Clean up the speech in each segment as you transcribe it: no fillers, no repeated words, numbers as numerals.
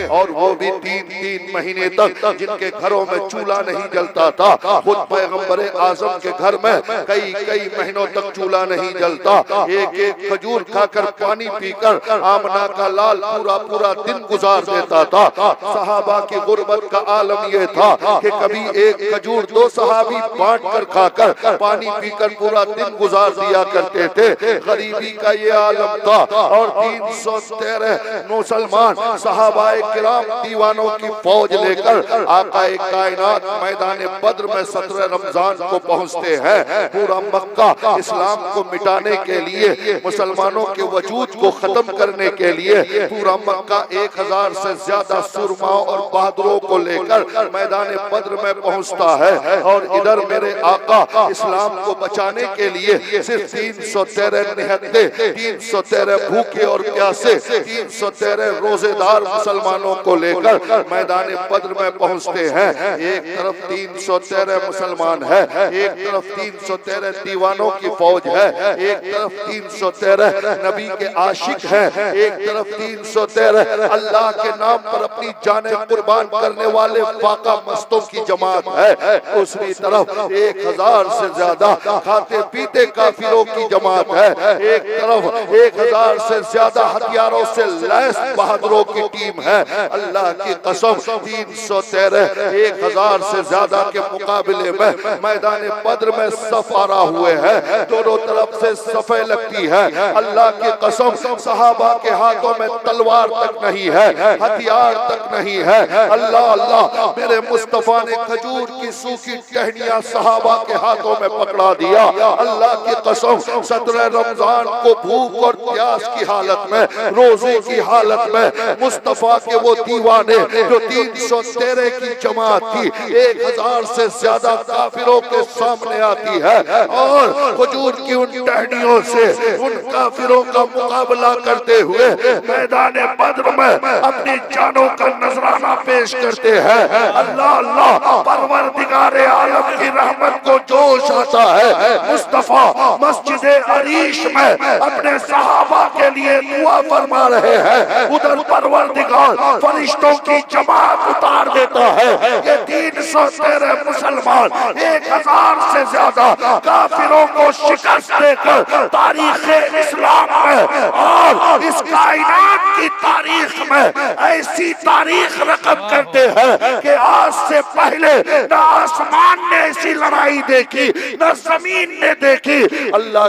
और वो भी 3-3 महीने तक जिनके घरों में चूल्हा नहीं जलता था। खुद पैगंबर आजम के घर में कई कई महीनों तक चूल्हा नहीं जलता। एक एक खजूर खाकर पानी पीकर आमना का लाल पूरा पूरा दिन गुजार देता था। सहाबा की गुर्बत का आलम यह था कि कभी एक खजूर 2 सहाबी बांट कर खाकर पानी पीकर पूरा दिन गुजार दिया करते थे। गरीबी का ये आलम था। और 313 मुसलमान सहाबाए किराम दीवानों की फौज लेकर आकाए कायनात मैदान बद्र में 17 रमजान को पहुंचते हैं। पूरा मक्का इस्लाम को मिटाने के लिए, मुसलमानों के वजूद को खत्म करने के लिए पूरा मक्का 1000 से ज्यादा सुरमाओं और बहादुरों को लेकर मैदान बद्र में पहुंचता है। और इधर मेरे आका इस्लाम को बचाने के लिए सिर्फ 313 निहत्ते, 313 भूखे और प्यासे, 313 रोजेदार मुसलमानों को लेकर मैदान बद्र में पहुंचते हैं। एक तरफ 313 मुसलमान है, एक तरफ 313 दीवानों की फौज है, एक तरफ 313 नबी के आशिक हैं, एक तरफ 313 अल्लाह के नाम पर अपनी जाने कुर्बान करने वाले फाका मस्तों की जमात है। दूसरी तरफ 1000 से ज्यादा खाते पीते काफिरों की जमात है। एक तरफ 1000 से ज्यादा हथियारों से लैस बहादुरों की टीम है। अल्लाह की कसम 313 1000 से ज्यादा के मुकाबले में मैदान बद्र में सफ आरा हुए हैं। दोनों तरफ से सफे लगती है। अल्लाह की कसम सहाबा के हाथों में तलवार तक नहीं है, हथियार तक नहीं है। अल्लाह अल्लाह मेरे मुस्तफा ने खजूर की सूखी टहनियां सहाबा के हाथों में पकड़ा दिया। अल्लाह की कसम 17 रमजान को भूख और प्यास की हालत में, रोजे की हालत में मुस्तफा के वो दीवाने जो 313 की जमात थी 1000 से ज्यादा काफिरों के सामने आती है और खजूर की उन टहनियों से उन काफिरों का मुकाबला करते हुए मैदान बद्र में अपनी जानों का नजराना पेश करते हैं। अल्लाह अल्लाह परवरदिगारे आलम की रहमत को जोश आता है। मुस्तफा मस्जिद अरीश में अपने सहाबा के लिए दुआ फरमा रहे हैं। उधर परवरदिगार फरिश्तों की जमात उतार देता है। ये 313 मुसलमान 1000 से ज्यादा काफिरों को शिकस्त देकर तारीख इस्लाम में और इस कायनात की तारीख में ऐसी तारीख रकम करते हैं कि आज से पहले न आसमान ने ऐसी लड़ाई देखी, न जमीन ने देखी। अल्लाह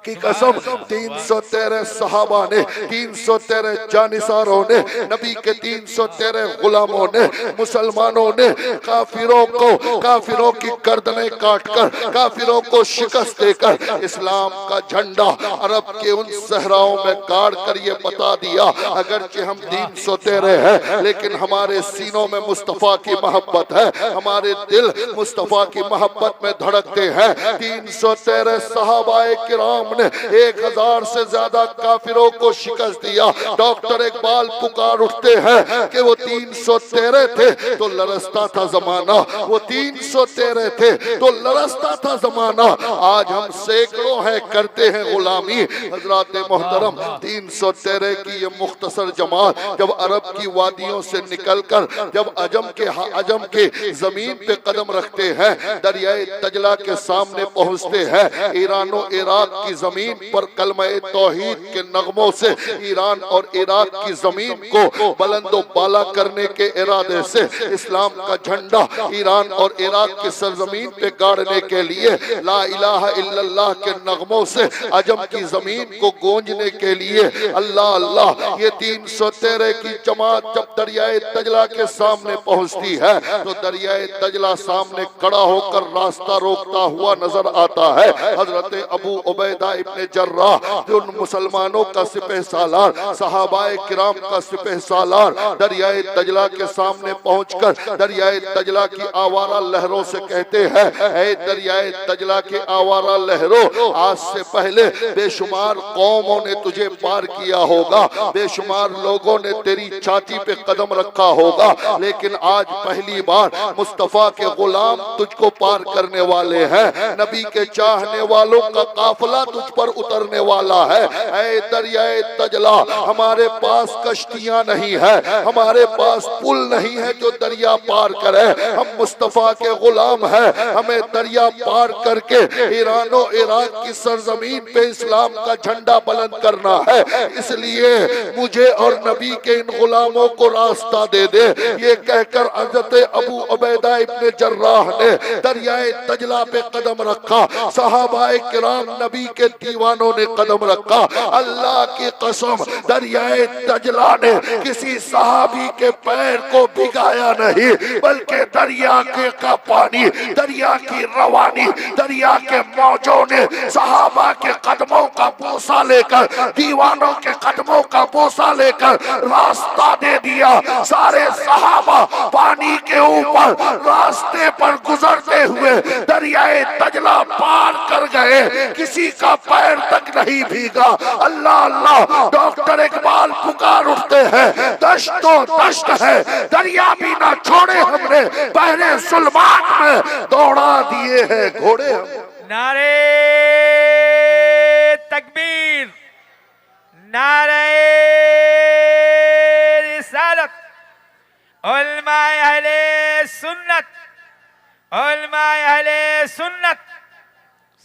की कसम 313 सहाबा ने, 313 जानिसारों ने, नबी के 313 गुलामों ने, मुसलमानों ने काफिरों की गर्दनें काटकर, काफिरों को शिकस्त देकर इस्लाम का झंडा अरब के उन सहराओं में गाड़ कर ये बता दिया, अगरचे हम 313 हैं लेकिन हमारे सीनों में मुस्तफा की मोहब्बत है, हमारे दिल मुस्तफा की मोहब्बत में धड़कते हैं। 313 सहाबाए किराम ने 1000 से ज्यादा काफिरों को शिकस्त दिया। डॉक्टर इकबाल पुकार उठते हैं कि वो 313 थे तो लरसता था जमाना, वो 313 थे तो लरसता था जमाना। आज हम सैकड़ों हैं करते हैं गुलामी। हजरात मोहतरम 313 की ये मुख्तसर जमात जब अरब की वादियों से निकलकर जब अजम के जमीन पे कदम रखते हैं, दरियाए तजला के सामने पहुंचते हैं, ईरान और इराक की जमीन पर कलमे तौहीद के नगमों से ईरान और इराक की जमीन को बुलंदो बाला करने के इरादे से इस्लाम का झंडा ईरान और इराक की सरजमीन पे गाड़ने के लिए ला इलाहा इल्लल्लाह के नगमों से अजम की जमीन को गूंजने के लिए अल्लाह अल्लाह ये 313 की जमात जब दरियाए तजला के सामने पहुंचती है तो दरियाए तजला सामने खड़ा होकर रास्ता रोकता हुआ नजर आता है। हजरत अबू उबैदा इब्ने जर्राह जो उन मुसलमानों का सिपह सालार, सहाबाए किराम का सिपह सालार दरियाए तजला के सामने पहुंचकर दरियाए तजला की आवारा लहरों से कहते हैं, ऐ दरियाए तजला के आवारा लहरों, आज से पहले बेशुमार कौमों ने तुझे पार किया होगा, बेशुमार लोगों ने तेरी छाती पे कदम रखा होगा, लेकिन आज पहली बार मुस्तफा के गुलाम तुझको पार करने वाले हैं। नबी के चाहने वालों का काफिला तुझ पर उतरने वाला है। ऐ दरियाए तजला, हमारे पास कश्तियां नहीं है, हमारे पास पुल नहीं है जो दरिया पार करे। हम मुस्तफा के गुलाम हैं, हमें दरिया पार करके ईरान और इराक की सरजमीन पे इस्लाम का झंडा बुलंद करना है। इसलिए मुझे और नबी के इन गुलामों को रास्ता दे दे। ये कहकर हज़रत अबू उबैदा इब्न जर्राह ने दरियाए दजला पे कदम रखा। सहाबाए किराम नबी के दीवानों ने कदम रखा। अल्लाह की कसम, दरियाए दजला ने किसी सहाबी के पैर को भिगाया नहीं, बल्कि दरिया के का पानी, दरिया की रवानी, दरिया के मौजों ने सहाबा के कदमों का बोसा लेकर, दीवानों के कदमों का बोसा लेकर रास्ता दे दिया। सारे सहाबा पानी के ऊपर रास्ते पर गुजरते हुए दरियाए दजला पार कर गए, किसी का पैर तक नहीं भीगा। अल्लाह अल्लाह, डॉक्टर इकबाल पुकार उठते हैं, दश्त तो दश्त है, दरिया भी ना छोड़े हमने, पहले सुल्मान में दौड़ा दिए हैं घोड़े। नारे तकबीर, नारे रिसालत, उलमाए अहले सुन्नत, उलमाए अहले सुन्नत।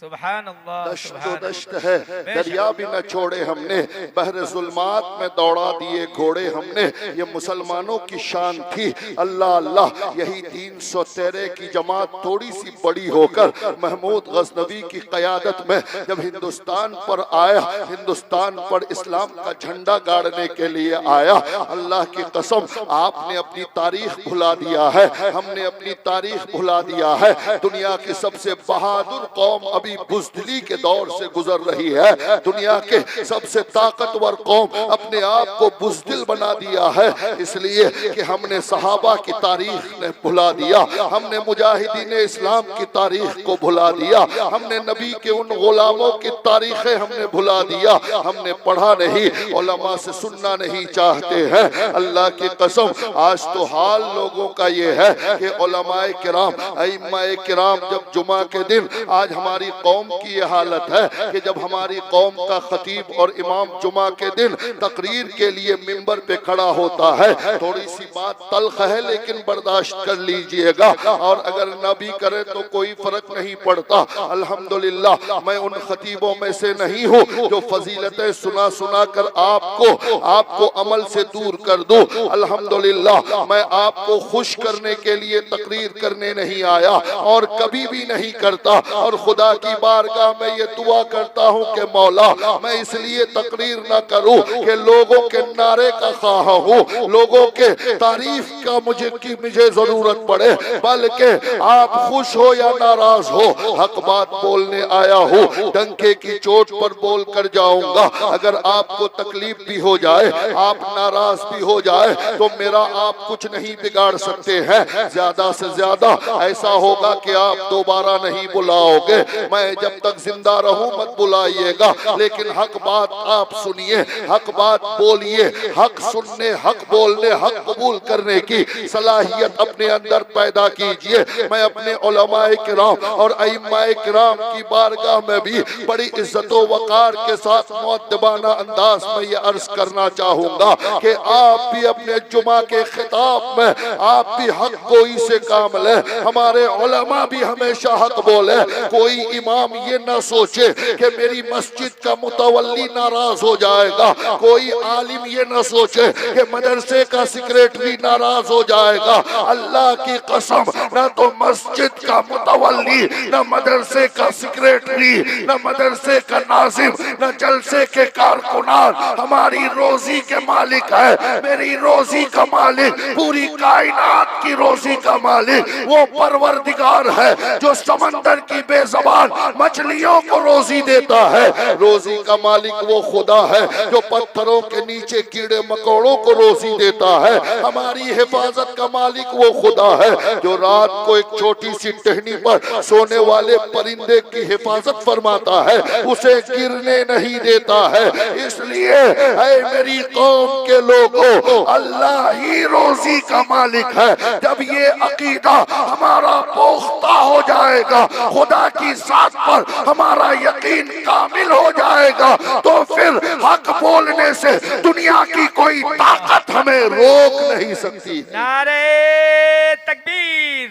सुभान अल्लाह। दश्त तो दश्त है, दरिया भी न छोड़े हमने, बहरे जुल्मात में दौड़ा दिए घोड़े हमने। ये मुसलमानों की शान थी। अल्लाह अल्लाह, यही 313 की जमात थोड़ी सी बड़ी होकर महमूद गजनवी की क़यादत में जब हिंदुस्तान पर आया, हिंदुस्तान पर इस्लाम का झंडा गाड़ने के लिए आया, अल्लाह की कसम आपने अपनी तारीख भुला दिया है, हमने अपनी तारीख भुला दिया है। दुनिया की सबसे बहादुर कौम अभी बुज़दिली के दौर से गुजर रही है। दुनिया के सबसे ताकतवर कौम अपने आप को बुज़दिल बना दिया है, इसलिए कि हमने सहाबा की तारीख ने भुला दिया, हमने मुजाहिदीन इस्लाम की तारीख को भुला दिया, हमने नबी के उन गुलामों की तारीखें हमने भुला दिया, हमने पढ़ा नहीं, उलमा से सुनना नहीं चाहते हैं। अल्लाह की कसम, आज तो हाल लोगों का ये है कि उलमाए किराम, अइम्माए किराम जब जुमा के दिन, आज हमारी कौम की ये हालत है कि जब हमारी कौम का खतीब और इमाम जुमा के दिन तकरीर के लिए मिंबर पे खड़ा होता है, थोड़ी सी बात तल्ख है लेकिन बर्दाश्त कर लीजिएगा, और अगर न भी करे तो कोई फर्क नहीं पड़ता। अल्हम्दुलिल्लाह, मैं उन खतीबों में से नहीं हूँ जो फजीलतें सुना सुना कर आपको अमल से दूर कर दूं। अल्हम्दुलिल्लाह, मैं आपको खुश करने के लिए तकरीर करने नहीं आया और कभी भी नहीं करता, और खुदा की बारगाह में ये दुआ करता हूँ कि मौला, मैं इसलिए तकरीर न करूँ कि लोगों के नारे का ख्वाह हूँ, लोगों के तारीफ का मुझे जरूरत पड़े, बल्कि आप खुश हो या नाराज हो, हक बात बोलने आया हूँ। डंके की चोट पर बोल कर जाऊंगा। अगर आपको तकलीफ भी हो जाए, आप नाराज भी हो जाए, तो मेरा आप कुछ नहीं बिगाड़ सकते हैं। ज्यादा से ज्यादा ऐसा होगा कि आप दोबारा नहीं बुलाओगे। मैं जब तक जिंदा रहूं मत बुलाइएगा, लेकिन हक बात आप सुनिए, हक बात बोलिए, हक सुनने, हक बोलने, हक कबूल करने की सलाहियत अपने अंदर पैदा कीजिए। मैं अपने उलमाए किराम और अइम्माए किराम की बारगाह में भी बड़ी इज्जत व वकार के साथ मुअद्दबाना अंदाज में ये अर्ज करना चाहूंगा कि आप भी अपने जुमा के खिताब में आप भी हक गोई से काम लें। हमारे उलमा भी हमेशा हक बोले। कोई इमाम ये न सोचे कि मेरी मस्जिद का मुतवल्ली नाराज हो जाएगा, कोई आलिम ये न सोचे कि मदरसे का सेक्रेटरी नाराज हो जाएगा। अल्लाह की कसम, न तो मस्जिद का मुतवल्ली, न मदरसे का सेक्रेटरी, न मदरसे का नाजिम, न जलसे के कारकुनान हमारी रोजी के मालिक है। मेरी रोजी का मालिक, पूरी कायनात की रोजी का मालिक वो परवरदिगार है जो समंदर की बेज़बान मछलियों को रोजी देता है। रोजी का मालिक वो खुदा है जो पत्थरों के नीचे कीड़े मकोड़ों को रोजी देता है। हमारी हिफाजत का मालिक वो खुदा है जो रात को एक छोटी सी टहनी पर सोने वाले परिंदे की हिफाजत फरमाता है, उसे गिरने नहीं देता है। इसलिए ऐ मेरी कौम के लोगों, अल्लाह ही रोजी का मालिक है। जब ये अकीदा हमारा पुख्ता हो जाएगा, खुदा की जात पर हमारा यकीन कामिल हो जाएगा तो फिर हक बोलने से दुनिया की कोई ताकत हमें रोक नहीं सकती। नारे तकबीर,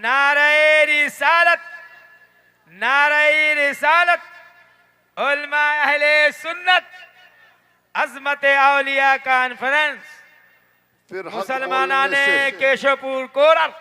नारे रिसालत, नारे रिसालत, उलमा अहले सुन्नत, अजमत औलिया कॉन्फ्रेंस, फिर हक मुसलमानाने बोलने से केशवपुर कोरल।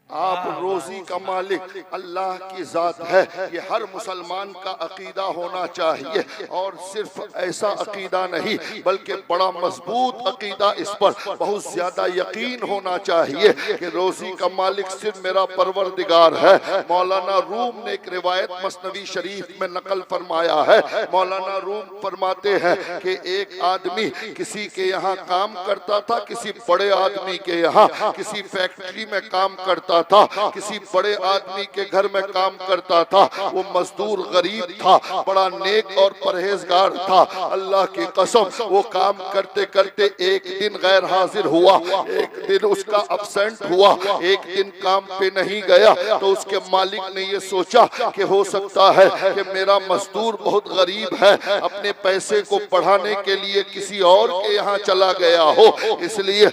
आप रोजी का मालिक अल्लाह की जात है, ये हर मुसलमान का अकीदा होना चाहिए। और सिर्फ ऐसा अकीदा नहीं बल्कि बड़ा मजबूत अकीदा, इस पर बहुत ज्यादा यकीन होना चाहिए कि रोजी का मालिक सिर्फ मेरा परवरदिगार है। मौलाना रूम ने एक रिवायत मसनवी शरीफ में नकल फरमाया है। मौलाना रूम फरमाते हैं कि एक आदमी किसी के यहाँ काम करता था, किसी बड़े आदमी के यहाँ किसी फैक्ट्री में काम करता था, किसी बड़े आदमी के घर में काम करता था। वो मजदूर गरीब था, बड़ा नेक और परहेजगार था। अल्लाह की कसम वो काम करते करते एक दिन गैर हाजिर हुआ, एक दिन उसका अब्सेंट हुआ, एक दिन काम पे नहीं गया। तो उसके मालिक ने ये सोचा कि हो सकता है कि मेरा मजदूर बहुत गरीब है, अपने पैसे को बढ़ाने के लिए किसी और के यहाँ चला गया हो। इसलिए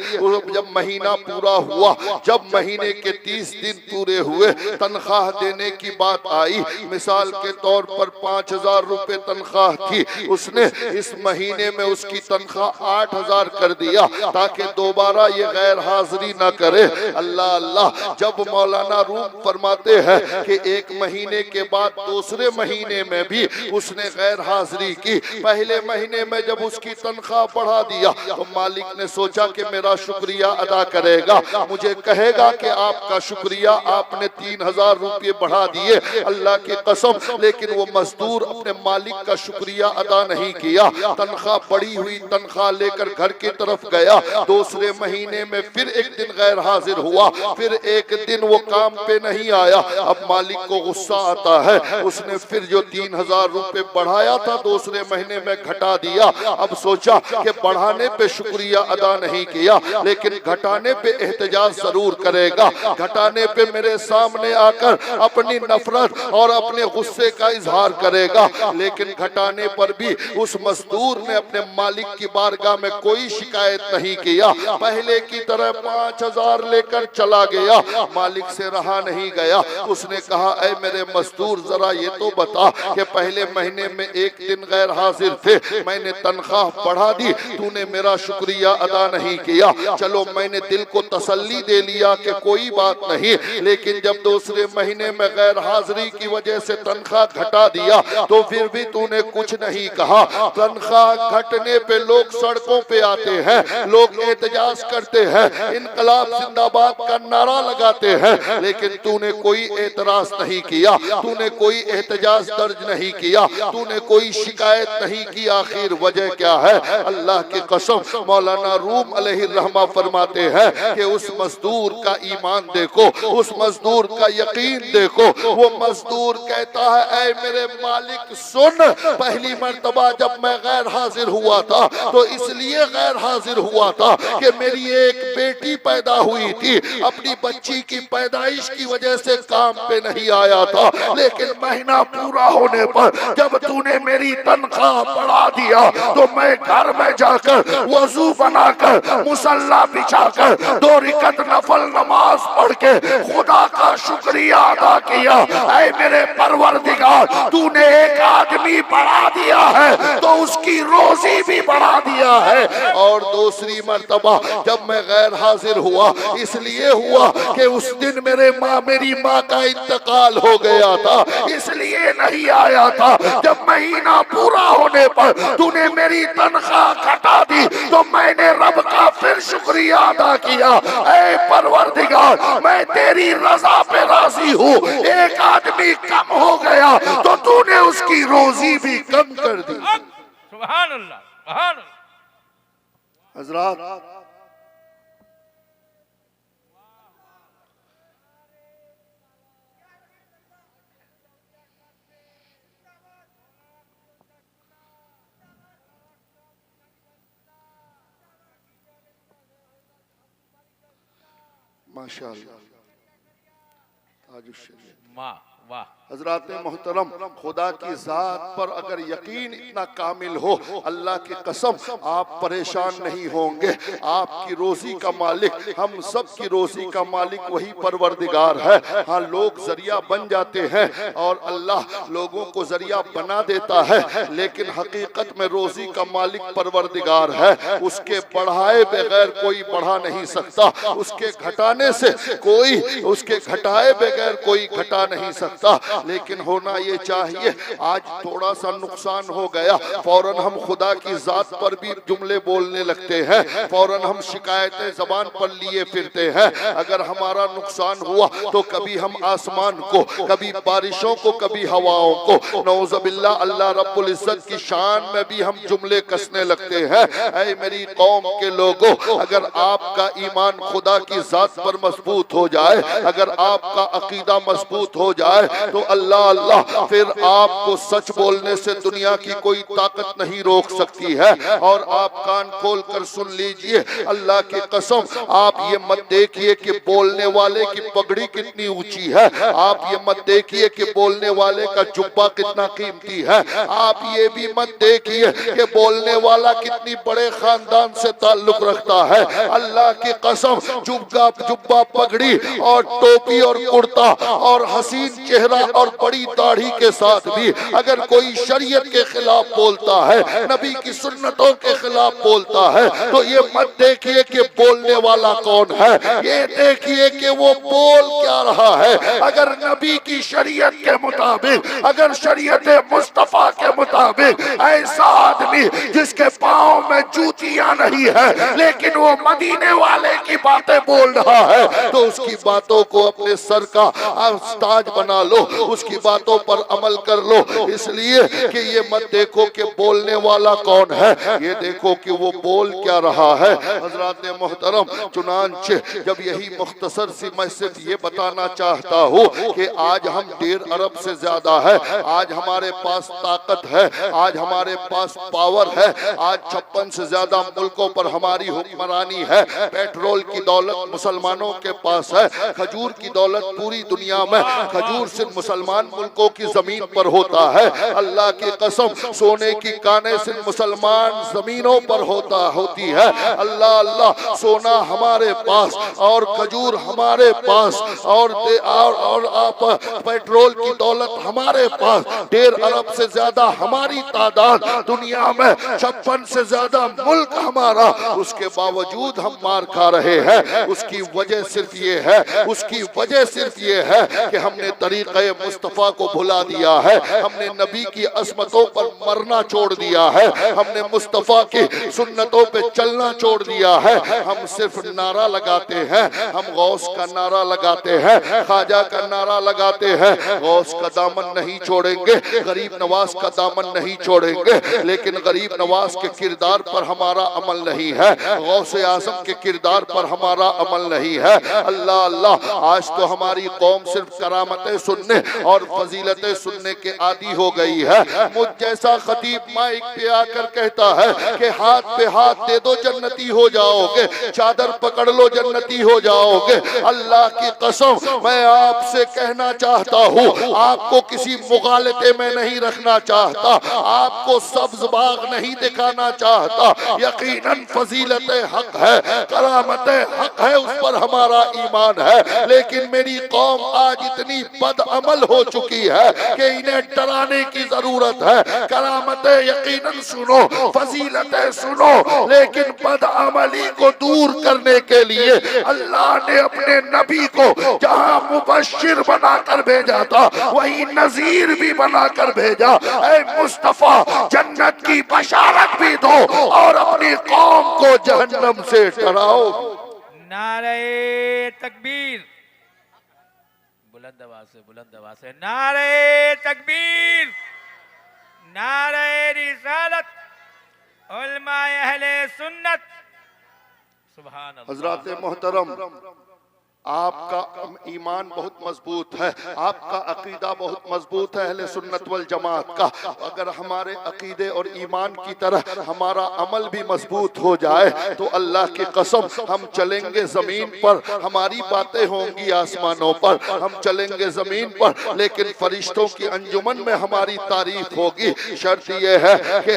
जब महीना पूरा हुआ, जब महीने के 30 दिन पूरे हुए, तनख्वाह देने की बात आई। मिसाल के तौर पर 5000 रुपए तनख्वाह थी, उसने इस महीने में उसकी तनख्वाह 8000 कर दिया ताकि दोबारा ये गैर हाजिरी न करे। अल्लाह अल्लाह। जब मौलाना रूम फरमाते हैं कि एक महीने के बाद दूसरे महीने में भी उसने गैर हाजिरी की, पहले महीने में जब उसकी तनख्वाह बढ़ा दिया तो मालिक ने सोचा कि मेरा शुक्रिया अदा करेगा, मुझे कहेगा कि आपका शुक्रिया, आपने 3000 रुपये बढ़ा दिए। अल्लाह की कसम, लेकिन वो मजदूर अपने मालिक का शुक्रिया अदा नहीं किया। तनख्वाह बढ़ी हुई तनख्वाह लेकर घर की तरफ गया। दूसरे महीने में फिर एक दिन गैर हाजिर हुआ, फिर एक दिन वो काम पे नहीं आया। अब मालिक को गुस्सा आता है, उसने फिर जो 3000 रुपये बढ़ाया था दूसरे महीने में घटा दिया। अब सोचा कि बढ़ाने पे शुक्रिया अदा नहीं किया, लेकिन घटाने पे एहतजाज जरूर करेगा, घटाने पे मेरे सामने आकर अपनी नफरत और अपने गुस्से का इजहार करेगा। लेकिन घटाने पर भी उस मजदूर ने अपने मालिक की बारगाह में कोई शिकायत नहीं किया, पहले की तरह 5000 लेकर चला गया। मालिक से रहा नहीं गया, उसने कहा ऐ मेरे मजदूर, जरा ये तो बता कि पहले महीने में एक दिन गैर हाजिर थे, मैंने तनख्वाह बढ़ा दी, तूने मेरा शुक्रिया अदा नहीं किया। चलो मैंने दिल को तसल्ली दे लिया कि कोई बात नहीं, लेकिन जब दूसरे महीने में गैर हाजिरी की वजह से तनख्वाह घटा दिया तो फिर भी तूने कुछ नहीं कहा। तनख्वाह घटने पे लोग सड़कों पे आते हैं, लोग एहतजाज करते हैं, इनकलाब जिंदाबाद का नारा लगाते हैं, लेकिन तूने कोई एतराज नहीं किया, तूने कोई एहतजाज दर्ज नहीं किया, तूने कोई शिकायत नहीं की। आखिर वजह क्या है? अल्लाह की कसम, मौलाना रूम अलैहिर्रहमा फरमाते हैं कि उस मजदूर का ईमान देखो, उस मजदूर का यकीन देखो। वो मजदूर कहता है ऐ मेरे मालिक सुन, पहली मर्तबा जब मैं गैर हाजिर हुआ था तो इसलिए गैर हाजिर हुआ था कि मेरी एक बेटी पैदा हुई थी, अपनी बच्ची की पैदाइश की वजह से काम पे नहीं आया था, लेकिन महीना पूरा होने पर जब तूने मेरी तनख्वाह बढ़ा दिया तो मैं घर में जाकर वजू बनाकर मुसल्ला बिछाकर 2 रिकत नफल नमाज पढ़ के खुदा का शुक्रिया अदा किया। ऐ मेरे परवरदिगार, तूने एक आदमी बढ़ा दिया है तो उसकी रोजी भी बढ़ा दिया है। और दूसरी मर्तबा जब मैं गैर हाजिर हुआ इसलिए हुआ कि उस दिन मेरी माँ का इंतकाल हो गया था, इसलिए नहीं आया था। जब महीना पूरा होने पर तूने मेरी तनख्वाह घटा दी तो मैंने रब का फिर शुक्रिया अदा किया। ऐ परवरदिगार, मैं तेरी रजा पे राजी हूँ। एक आदमी कम हो गया तो तूने उसकी रोजी भी कम कर दी। सुभान अल्लाह, सुभान अल्लाह। हजरात, माशाअल्लाह, ताजुश शरीफ। माँ वाह। हजरात मोहतरम, खुदा की जात पर अगर यकीन इतना कामिल हो, अल्लाह की कसम आप परेशान नहीं होंगे। आपकी रोजी का मालिक, हम सब की रोजी का मालिक वही परवरदिगार है। हाँ, लोग जरिया बन जाते हैं और अल्लाह लोगों को जरिया बना देता है, लेकिन हकीकत में रोजी का मालिक परवरदिगार है। उसके बढ़ाए बगैर कोई बढ़ा नहीं सकता, उसके घटाने से कोई, उसके घटाए बगैर कोई घटा नहीं सकता। लेकिन होना ये चाहिए, आज थोड़ा सा नुकसान हो गया, फौरन हम खुदा की जात पर भी जुमले बोलने लगते हैं, फौरन हम शिकायतें जबान पर लिए फिरते हैं। अगर हमारा नुकसान हुआ तो कभी हम आसमान को, कभी बारिशों को, कभी हवाओं को, नौज़ुबिल्लाह अल्लाह रब्बुल इज्जत की शान में भी हम जुमले कसने लगते हैं। ऐ मेरी कौम के लोगों, अगर आपका ईमान खुदा की जात पर मजबूत हो जाए, अगर आपका अकीदा मजबूत हो जाए, तो अल्लाह अल्लाह फिर आपको सच बोलने से दुनिया की कोई ताकत नहीं रोक सकती है। और आप कान खोल कर सुन लीजिए, अल्लाह की कसम, आप ये मत देखिए कि बोलने वाले की पगड़ी कितनी ऊंची है, आप ये मत देखिए कि बोलने वाले का जुब्बा कितना कीमती है, आप ये भी मत देखिए कि बोलने वाला कितनी बड़े खानदान से ताल्लुक रखता है। अल्लाह की कसम, जुब्बा, पगड़ी और टोपी और कुर्ता और हसीन चेहरा और बड़ी दाढ़ी के साथ भी अगर कोई शरीयत के खिलाफ बोलता है, नबी की सुन्नतों के खिलाफ बोलता है, तो ये मत देखिए कि बोलने वाला कौन है, ये देखिए कि वो बोल क्या रहा है। अगर नबी की शरीयत के मुताबिक, अगर शरीयत मुस्तफा के मुताबिक ऐसा आदमी जिसके पाँव में जूतियां नहीं है लेकिन वो मदीने वाले की बातें बोल रहा है, तो उसकी बातों को अपने सर का ताज बना लो, उसकी बातों पर अमल कर लो। इसलिए कि ये मत देखो कि बोलने वाला कौन है, ये देखो कि वो बोल क्या रहा है। हजरात मोहतरम, चुनांचे जब यही मुख्तसर सी मैं सिर्फ ये बताना चाहता हूँ कि आज हम 1.5 अरब से ज्यादा है, आज हमारे पास ताकत है, आज हमारे पास पावर है, आज 56 से ज्यादा मुल्कों पर हमारी हुक्मरानी है, पेट्रोल की दौलत मुसलमानों के पास है, खजूर की दौलत पूरी दुनिया में, खजूर सिर्फ मुसलमान मुल्कों की जमीन पर होता है। अल्लाह की कसम, सोने की कानें सिर्फ मुसलमान जमीनों पर होती है। अल्लाह अल्लाह, सोना हमारे पास और खजूर हमारे पास और आप पेट्रोल की दौलत हमारे पास, 1.5 अरब से ज्यादा हमारी तादाद दुनिया में, 56 से ज्यादा मुल्क हमारा, उसके बावजूद हम मार खा रहे हैं। उसकी वजह सिर्फ ये है, उसकी वजह सिर्फ ये है कि हमने तरीक़े मुस्तफ़ा को भुला दिया है, हमने नबी की असमतों पर मरना छोड़ दिया है, हमने मुस्तफ़ा की सुन्नतों पे चलना छोड़ दिया है। हम सिर्फ नारा लगाते हैं, हम गौस का नारा लगाते हैं, ख्वाजा का नारा लगाते हैं, गौस का दामन नहीं छोड़ेंगे, गरीब नवाज का दामन नहीं छोड़ेंगे, लेकिन गरीब नवाज के किरदार पर हमारा अमल नहीं है, गौसे आज़म के किरदार पर हमारा अमल नहीं है। अल्लाह अल्लाह, आज तो हमारी कौम सिर्फ करामतें सुनने और फजीलतें सुनने के आदी हो गई है। मुझ जैसा खतीब माइक पे आकर कहता है कि हाथ पे हाथ दे दो जन्नती हो जाओगे, चादर पकड़ लो जन्नती हो जाओगे। अल्लाह की कसम, मैं आपसे कहना चाहता हूँ, आपको किसी मुगालते में नहीं रखना चाहता, आपको सब्ज बाग नहीं दिखाना चाहता। यकीनन फजीलतें हक है, करामतें हक है, उस पर हमारा ईमान है, लेकिन मेरी कौम आज इतनी बदअमल हो चुकी है कि इन्हें डराने की जरूरत है। करामतें यकीनन सुनो, फजीलतें सुनो, लेकिन बदअमली को दूर करने के लिए अल्लाह ने अपने नबी को जहां मुबश्शिर बनाकर भेजा था, वही नजीर भी बनाकर भेजा। ऐ मुस्तफा, जन्नत की बशारत भी दो और अपनी कौम को जहन्नम से डराओ। नारे तकबीर, बुलंद आवाज से नारे तकबीर, नारे रिसालत, उलमाए अहले सुन्नत। सुभान अल्लाह। हजरात मोहतरम, आपका ईमान बहुत मजबूत है, आपका अकीदा बहुत मजबूत है अहले सुन्नत वल जमात का। अगर हमारे अकीदे और ईमान की तरह हमारा अमल भी मजबूत हो जाए तो अल्लाह की कसम हम चलेंगे जमीन पर, हमारी बातें होंगी आसमानों पर, हम चलेंगे जमीन पर, लेकिन फरिश्तों की अंजुमन में हमारी तारीफ होगी। शर्त ये है कि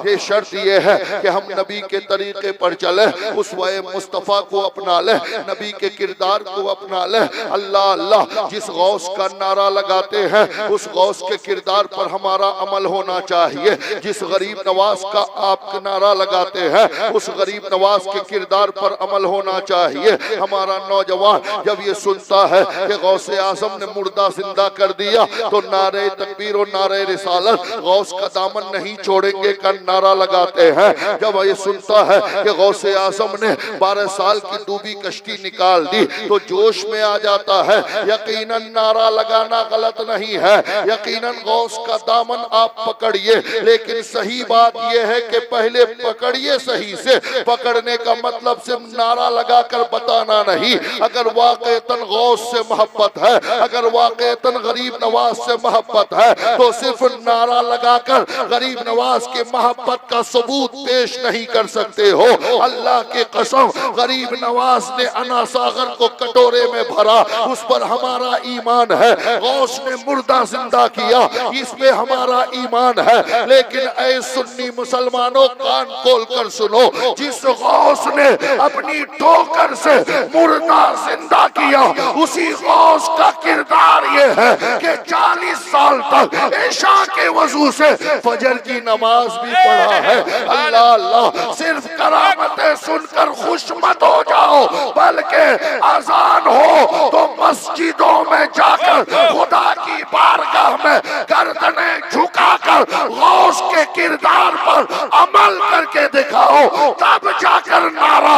ये शर्त ये है कि हम नबी के तरीके पर चले, उस वए मुस्तफ़ा को अपना ले, नबी के किरदार को अपना ले। अल्लाह अल्लाह जिस गौस का नारा लगाते हैं उस गौस के किरदार पर हमारा अमल होना चाहिए। जिस गरीब नवाज का आप नारा लगाते हैं उस गरीब नवाज के किरदार पर अमल होना चाहिए। हमारा नौजवान जब ये सुनता है कि गौसे आजम ने मुर्दा जिंदा कर दिया तो नारे तकबीर और नारे रिसालत गौस का दामन नहीं छोड़ेंगे का नारा लगाते हैं। जब ये सुनता है कि गौसे आजम ने 12 साल की डूबी कश्ती निकाल दी तो जोश में आ जाता है। यकीनन नारा लगाना गलत नहीं है, यकीनन गौस का दामन आप पकड़िए, लेकिन सही बात यह है कि पहले पकड़िए सही से। पकड़ने का मतलब सिर्फ नारा लगाकर बताना नहीं। अगर वाकईतन गौस से मोहब्बत है, अगर वाकईतन गरीब नवाज से मोहब्बत है तो सिर्फ नारा लगाकर गरीब नवाज के मोहब्बत का सबूत पेश नहीं कर सकते हो। अल्लाह की कसम गरीब नवाज ने अना सागर को कटोरे में भरा, उस पर हमारा ईमान है। गौस ने मुर्दा जिंदा किया, इस पे हमारा ईमान है। लेकिन ऐ सुन्नी मुसलमानों कान खोल कर सुनो, जिस गौस ने अपनी ठोकर से मुर्दा जिंदा किया उसी गौस का किरदार ये है कि 40 साल तक ईशा के वजू से फजर की नमाज भी पढ़ा है। अल्लाह अल्लाह सिर्फ करामतें सुनकर खुश मत हो जाओ, बल्कि अजान हो तो मस्जिदों में जाकर खुदा की बारगाह में गर्दनें झुकाकर गौस के किरदार पर अमल करके दिखाओ, तब जाकर नारा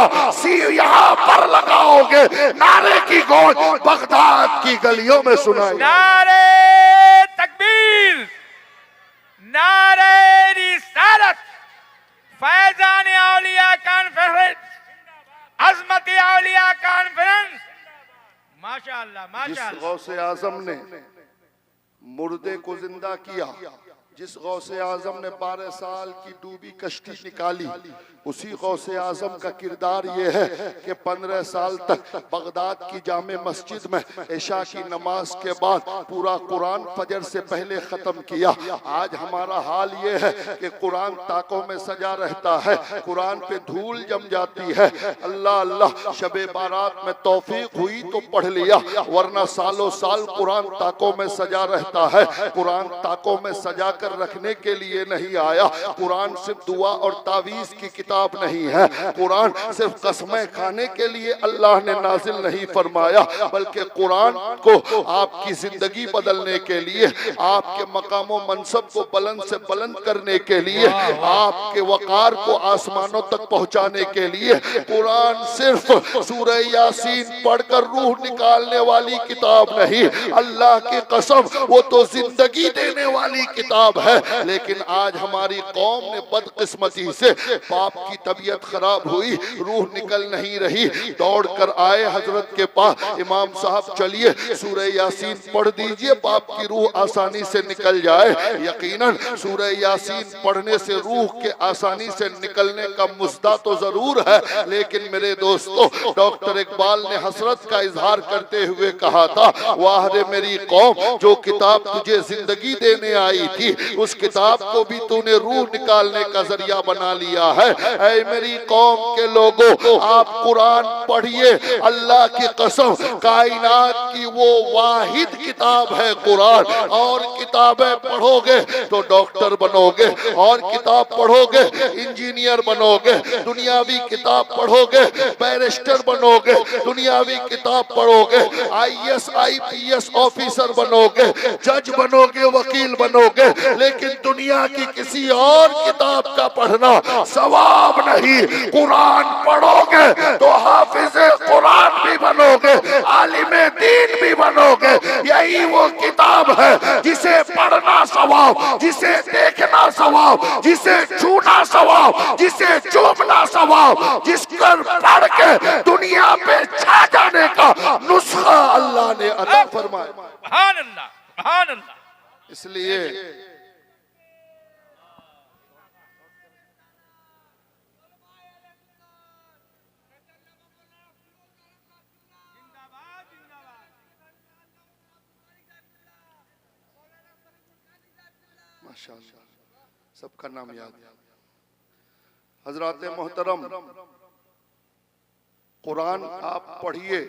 यहाँ पर लगाओगे। नारे की गूंज बगदाद की गलियों में सुनाई। नारे तकबीर, नारे रिसालत, फैजान औलिया कॉन्फ्रेंस, अजमत औलिया कॉन्फ्रेंस। माशाअल्लाह माशाअल्लाह। जिस गौसे आजम ने मुर्दे को जिंदा किया, जिस गौसे आजम ने 12 साल की डूबी कश्ती निकाली, उसी गौसे आजम का किरदार ये है कि 15 साल तक बगदाद की जामे मस्जिद में इशा की नमाज के बाद पूरा कुरान फजर से पहले ख़त्म किया। आज हमारा हाल ये है कि कुरान ताकों में सजा रहता है, कुरान पे धूल जम जाती है। अल्लाह अल्लाह शबे बारात में तौफीक हुई तो पढ़ लिया, वरना सालों साल कुरान ताकों में सजा रहता है। कुरान ताकों में सजा कर रखने के लिए नहीं आया। कुरान सिर्फ दुआ और तावीज़ की किताब नहीं है, कुरान सिर्फ कसमें खाने के लिए अल्लाह ने नाजिल नहीं फरमाया, बल्कि कुरान को आपकी जिंदगी बदलने के लिए, आपके मकाम व मनसब को बुलंद से बुलंद करने के लिए, आपके वकार को आसमानों तक पहुंचाने के लिए। कुरान सिर्फ सूरह यासीन पढ़कर रूह निकालने वाली किताब नहीं, अल्लाह की कसम वो तो जिंदगी देने वाली किताब है। लेकिन आज हमारी कौम ने बदकिस्मती से बाप की तबीयत खराब हुई, रूह निकल नहीं रही, दौड़ कर आए हजरत के पास, इमाम साहब चलिए सूरह यासीन पढ़ दीजिए, बाप की रूह आसानी से निकल जाए। यकीनन सूरह यासीन पढ़ने से रूह के आसानी से निकलने का मुद्दा तो जरूर है, लेकिन मेरे दोस्तों डॉक्टर इकबाल ने हसरत का इजहार करते हुए कहा था, वाह रे मेरी कौम, जो किताब तुझे जिंदगी देने आई थी उस किताब को भी तूने रूह निकालने का जरिया बना लिया है। ऐ मेरी कौम के लोगों, आप कुरान पढ़िए। अल्लाह की कसम कायनात की वो वाहिद किताब है कुरान, और किताबें पढ़ोगे तो डॉक्टर बनोगे, और किताब पढ़ोगे इंजीनियर बनोगे, दुनियावी किताब पढ़ोगे बैरिस्टर बनोगे, दुनियावी किताब पढ़ोगे IAS IPS ऑफिसर बनोगे, जज बनोगे, वकील बनोगे। लेकिन दुनिया की किसी और किताब का पढ़ना सवाब नहीं। कुरान पढ़ोगे तो हाफिज़े कुरान भी बनोगे, आलिमे दीन भी बनोगे। यही वो किताब है जिसे पढ़ना सवाब, जिसे देखना सवाब, जिसे छूना सवाब, जिसे चूमना सवाब, जिसकर पढ़ के दुनिया पे छा जाने का नुस्खा अल्लाह ने अता फरमाया। सुभान अल्लाह, सुभान अल्लाह। इसलिए माशाअल्लाह, सबका नाम याद है। हजरात मोहतरम, कुरान आप पढ़िए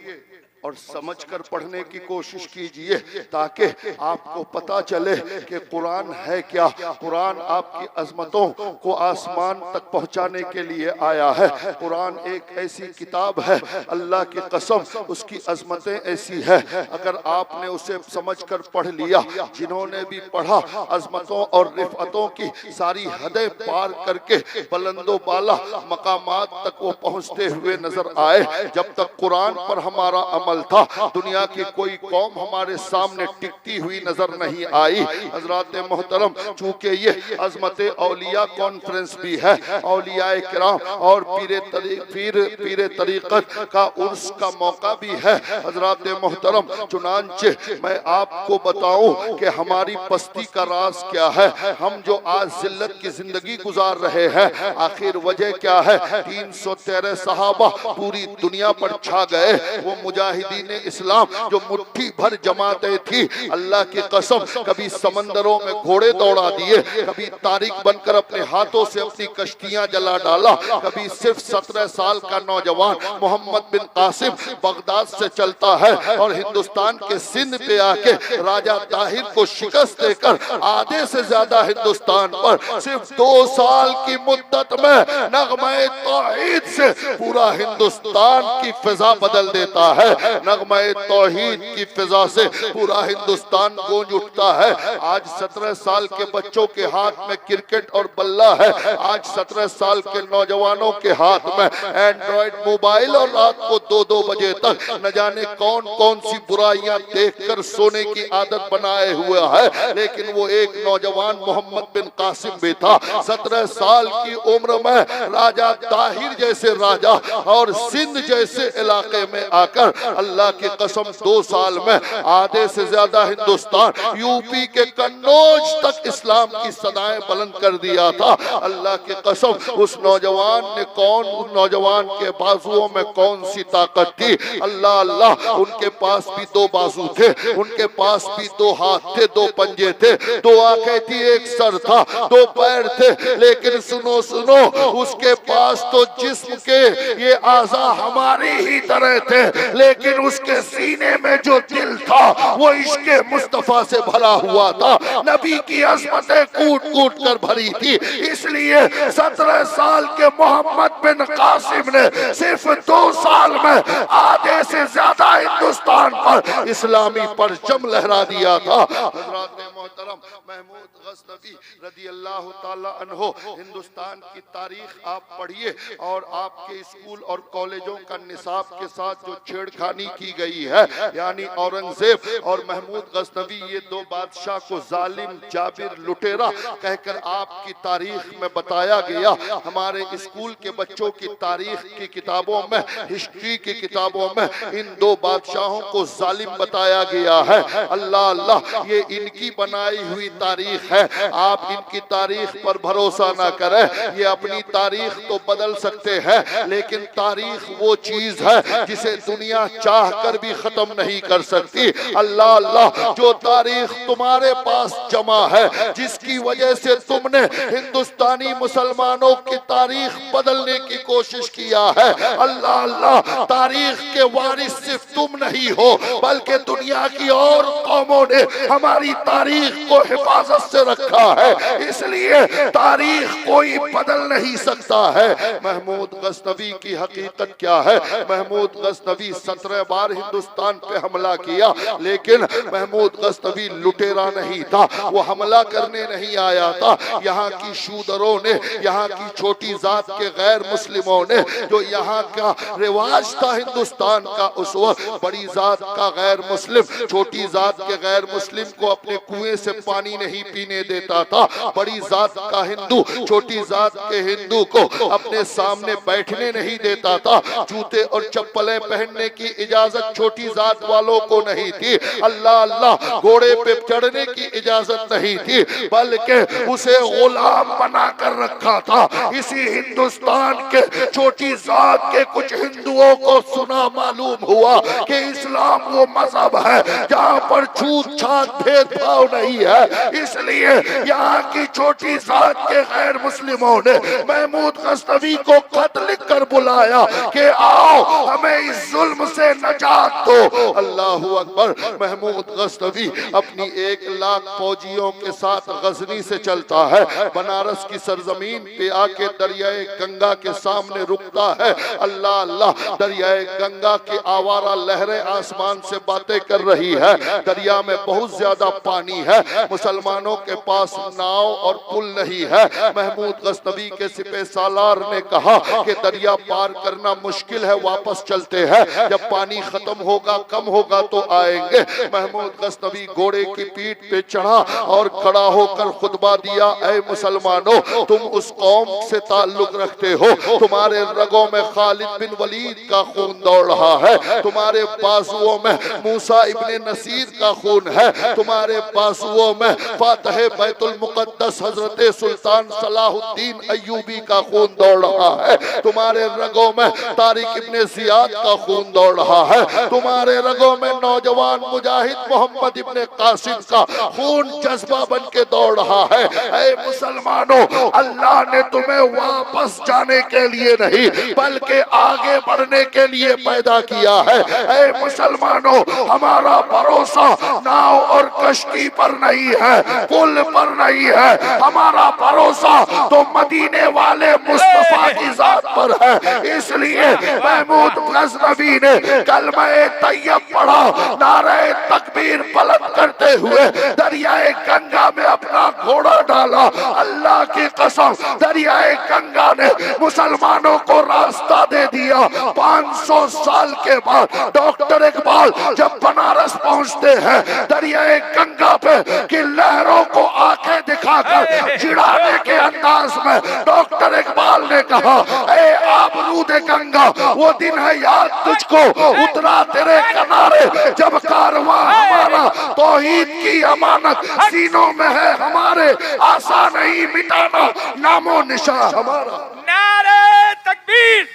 और समझकर पढ़ने की कोशिश कीजिए ताकि आपको पता चले कि कुरान है क्या। कुरान आपकी अजमतों को आसमान तक पहुंचाने के लिए आया है। कुरान एक ऐसी किताब है, अल्लाह की कसम उसकी अजमतें ऐसी है, अगर आपने उसे समझकर पढ़ लिया, जिन्होंने भी पढ़ा अजमतों और रिफअतों की सारी हदें पार करके बुलंदो बाला मकामात तक वो पहुंचते हुए नजर आए। जब तक कुरान पर हमारा अमल था, दुनिया की कोई कौम हमारे सामने टिकती हुई नजर नहीं आई। हजरात मोहतरम, चूंकि ये अजमत औलिया कॉन्फ्रेंस भी है, औलिया किराम और पीर तरीक़त का उर्स का मौका भी है। हजरात मोहतरम, चुनांचे मैं आपको बताऊं कि हमारी पस्ती का राज क्या है। हम जो आज जिल्लत की जिंदगी गुजार रहे हैं, आखिर वजह क्या है? 313 सहाबा पूरी दुनिया पर छा गए। वो मुजाहिदीन इस्लाम जो मुट्ठी भर जमाते थी, अल्लाह की कसम, कभी समंदरों में घोड़े दौड़ा दिए, कभी तारीख बनकर अपने हाथों से अपनी कश्तियां जला डाला, कभी सिर्फ 17 साल का नौजवान मोहम्मद बिन कासिम बगदाद से चलता है और हिंदुस्तान के सिंध पे आके राजा ताहिर को शिकस्त देकर आधे से ज्यादा हिंदुस्तान पर सिर्फ 2 साल की मुद्दत में नगमे तौहीद से पूरा हिंदुस्तान की फिजा बदल देता है। नगमे तौहीद की फिजा से पूरा हिंदुस्तान गूंज उठता है। आज 17 साल के बच्चों के हाथ में क्रिकेट और बल्ला है, आज 17 साल के नौजवानों के हाथ में एंड्रॉइड मोबाइल और रात को 2-2 बजे तक न जाने कौन कौन सी बुराइयां देखकर सोने की आदत बनाए हुआ है। लेकिन वो एक नौजवान मोहम्मद बिन कासिम भी था, 17 साल की उम्र में राजा ताहिर जैसे राजा और सिंध जैसे इलाके में आकर अल्लाह की कसम 2 साल में आधे से ज्यादा हिंदुस्तान, यूपी के कन्नौज तक इस्लाम की सदाएं बुलंद कर दिया था। अल्लाह की कसम, उस नौजवान ने उस नौजवान के बाजुओं में कौन सी ताकत थी? अल्लाह अल्लाह, उनके पास भी 2 बाजू थे, उनके पास भी 2 हाथ थे, 2 पंजे थे, 2 आंखें थी, 1 सर था, 2 पैर थे। लेकिन सुनो सुनो, उसके पास तो जिस्म के ये आज़ा हमारी ही तरह थे, लेकिन उसके सीने में जो दिल था वो इश्क़े मुस्तफा से भरा हुआ था। नबी की अज़मतें कूट कूट कर भरी थी। इसलिए 17 साल के मोहम्मद बिन कासिम ने सिर्फ 2 साल में आधे से ज्यादा हिंदुस्तान पर इस्लामी परचम लहरा दिया था। हज़रात मोहतरम, महमूद गज़नवी रज़ी अल्लाह ताला अन्हो, हिंदुस्तान की तारीख आप पढ़िए और आपके स्कूल और कॉलेजों का निसाब के साथ जो छेड़खानी की गई है, यानी औरंगजेब और महमूद गज़नवी, ये 2 बादशाह को जालिम, जाबिर, लुटेरा कहकर आपकी तारीख में बताया गया। हमारे स्कूल के बच्चों की तारीख की किताबों में, हिस्ट्री की किताबों में इन 2 बादशाहों को जालिम बताया गया है। अल्लाह अल्लाह, ये इनकी बनाई हुई तारीख है। आप इनकी तारीख पर भरोसा ना करें। ये अपनी तारीख तो बदल सकते हैं, लेकिन तारीख वो चीज है जिसे दुनिया चाह कर भी खत्म नहीं कर सकती। अल्लाह अल्लाह, जो तारीख तुम्हारे पास जमा है, जिसकी वजह से तुमने हिंदुस्तानी मुसलमानों की तारीख बदलने की कोशिश किया है, अल्लाह अल्लाह, तारीख के वारिस सिर्फ तुम नहीं हो, बल्कि दुनिया की और कौमों ने हमारी तारीख को हिफाजत से रखा रखा है, इसलिए तारीख कोई बदल नहीं सकता है। महमूद गजनवी की हकीकत क्या है? महमूद गजनवी 17 बार हिंदुस्तान पे हमला किया, लेकिन महमूद गजनवी लुटेरा नहीं था, वो हमला करने नहीं आया था। यहाँ की शूदरों ने, यहाँ की छोटी जात के गैर मुस्लिमों ने, जो यहाँ का रिवाज था हिंदुस्तान का उस वक्त, बड़ी जात का गैर मुस्लिम छोटी जात के गैर मुस्लिम को अपने कुएं से पानी नहीं पीने देता था। बड़ी जात का हिंदू छोटी जात के हिंदू को अपने सामने बैठने नहीं देता था। जूते और चप्पलें पहनने की इजाजत छोटी जात वालों को नहीं थी। अल्लाह अल्लाह घोड़े पे चढ़ने की इजाजत नहीं थी, बल्कि उसे गुलाम बना कर रखा था। इसी हिंदुस्तान के छोटी जात के कुछ हिंदुओं को सुना मालूम हुआ कि इस्लाम वो मजहब है जहाँ पर छूत छात भेदभाव नहीं है, इसलिए यहाँ की छोटी जात के गैर मुस्लिमों ने महमूद गजनवी को खत लिख कर बुलाया कि आओ हमें इस जुल्म से नजात दो। अल्लाह अकबर। महमूद गजनवी अपनी 1 लाख फौजियों के साथ गजनी से चलता है, बनारस की सरजमीन पे आके दरियाए गंगा के सामने रुकता है। अल्लाह अल्लाह, दरियाए गंगा की आवारा लहरें आसमान से बातें कर रही है। दरिया में बहुत ज्यादा पानी है, मुसलमानों के पास नाव और पुल नहीं है। महमूद गजनवी के सिपह सालार ने कहा कि दरिया पार करना मुश्किल है, वापस चलते हैं, जब पानी खत्म होगा कम होगा तो आएंगे। महमूद गजनवी घोड़े की पीठ पे चढ़ा और खड़ा होकर खुतबा दिया, ऐ मुसलमानों, तुम उस कौम से ताल्लुक रखते हो, तुम्हारे रगों में खालिद बिन वलीद का खून दौड़ रहा है, तुम्हारे बाजुओं में मूसा इब्ने नसीर का खून है, तुम्हारे बाजुओं में फातह बैतुल मुकद्दस हजरत सुल्तान सलाहुद्दीन अय्यूबी का खून दौड़ रहा है, तुम्हारे रगों में तारिक इब्ने जियाद का खून दौड़ रहा है, तुम्हारे रगों में नौजवान मुजाहिद मोहम्मद इब्ने कासिम का खून जज्बा बन के दौड़ रहा है। ऐ मुसलमानों, अल्लाह ने तुम्हें वापस जाने के लिए नहीं बल्कि आगे बढ़ने के लिए पैदा किया है। ऐ मुसलमानों, हमारा भरोसा नाव और कश्ती पर नहीं है, पुल पर नहीं है, हमारा भरोसा तो मदीने वाले मुस्तफा की जात पर है। इसलिए महमूद गजनवी ने कलमा-ए तैयब पढ़ा, नारे तकबीर बुलंद करते हुए दरियाए गंगा में अपना घोड़ा डाला। अल्लाह की कसम, दरियाए गंगा ने मुसलमानों को रास्ता दे दिया। 500 साल के बाद डॉक्टर इकबाल जब बनारस पहुंचते हैं, दरियाए गंगा पे कि लहरों को आंखें दिखाकर चिढ़ाने के अंदाज में डॉक्टर इकबाल ने कहा, ए आबरूद गंगा, वो दिन है याद तुझको, उतरा तेरे किनारे जब कारवां हमारा, तौहीद की अमानत सीनों में है हमारे, आशा नहीं मिटाना नामो निशा हमारा। नारे तकबीर,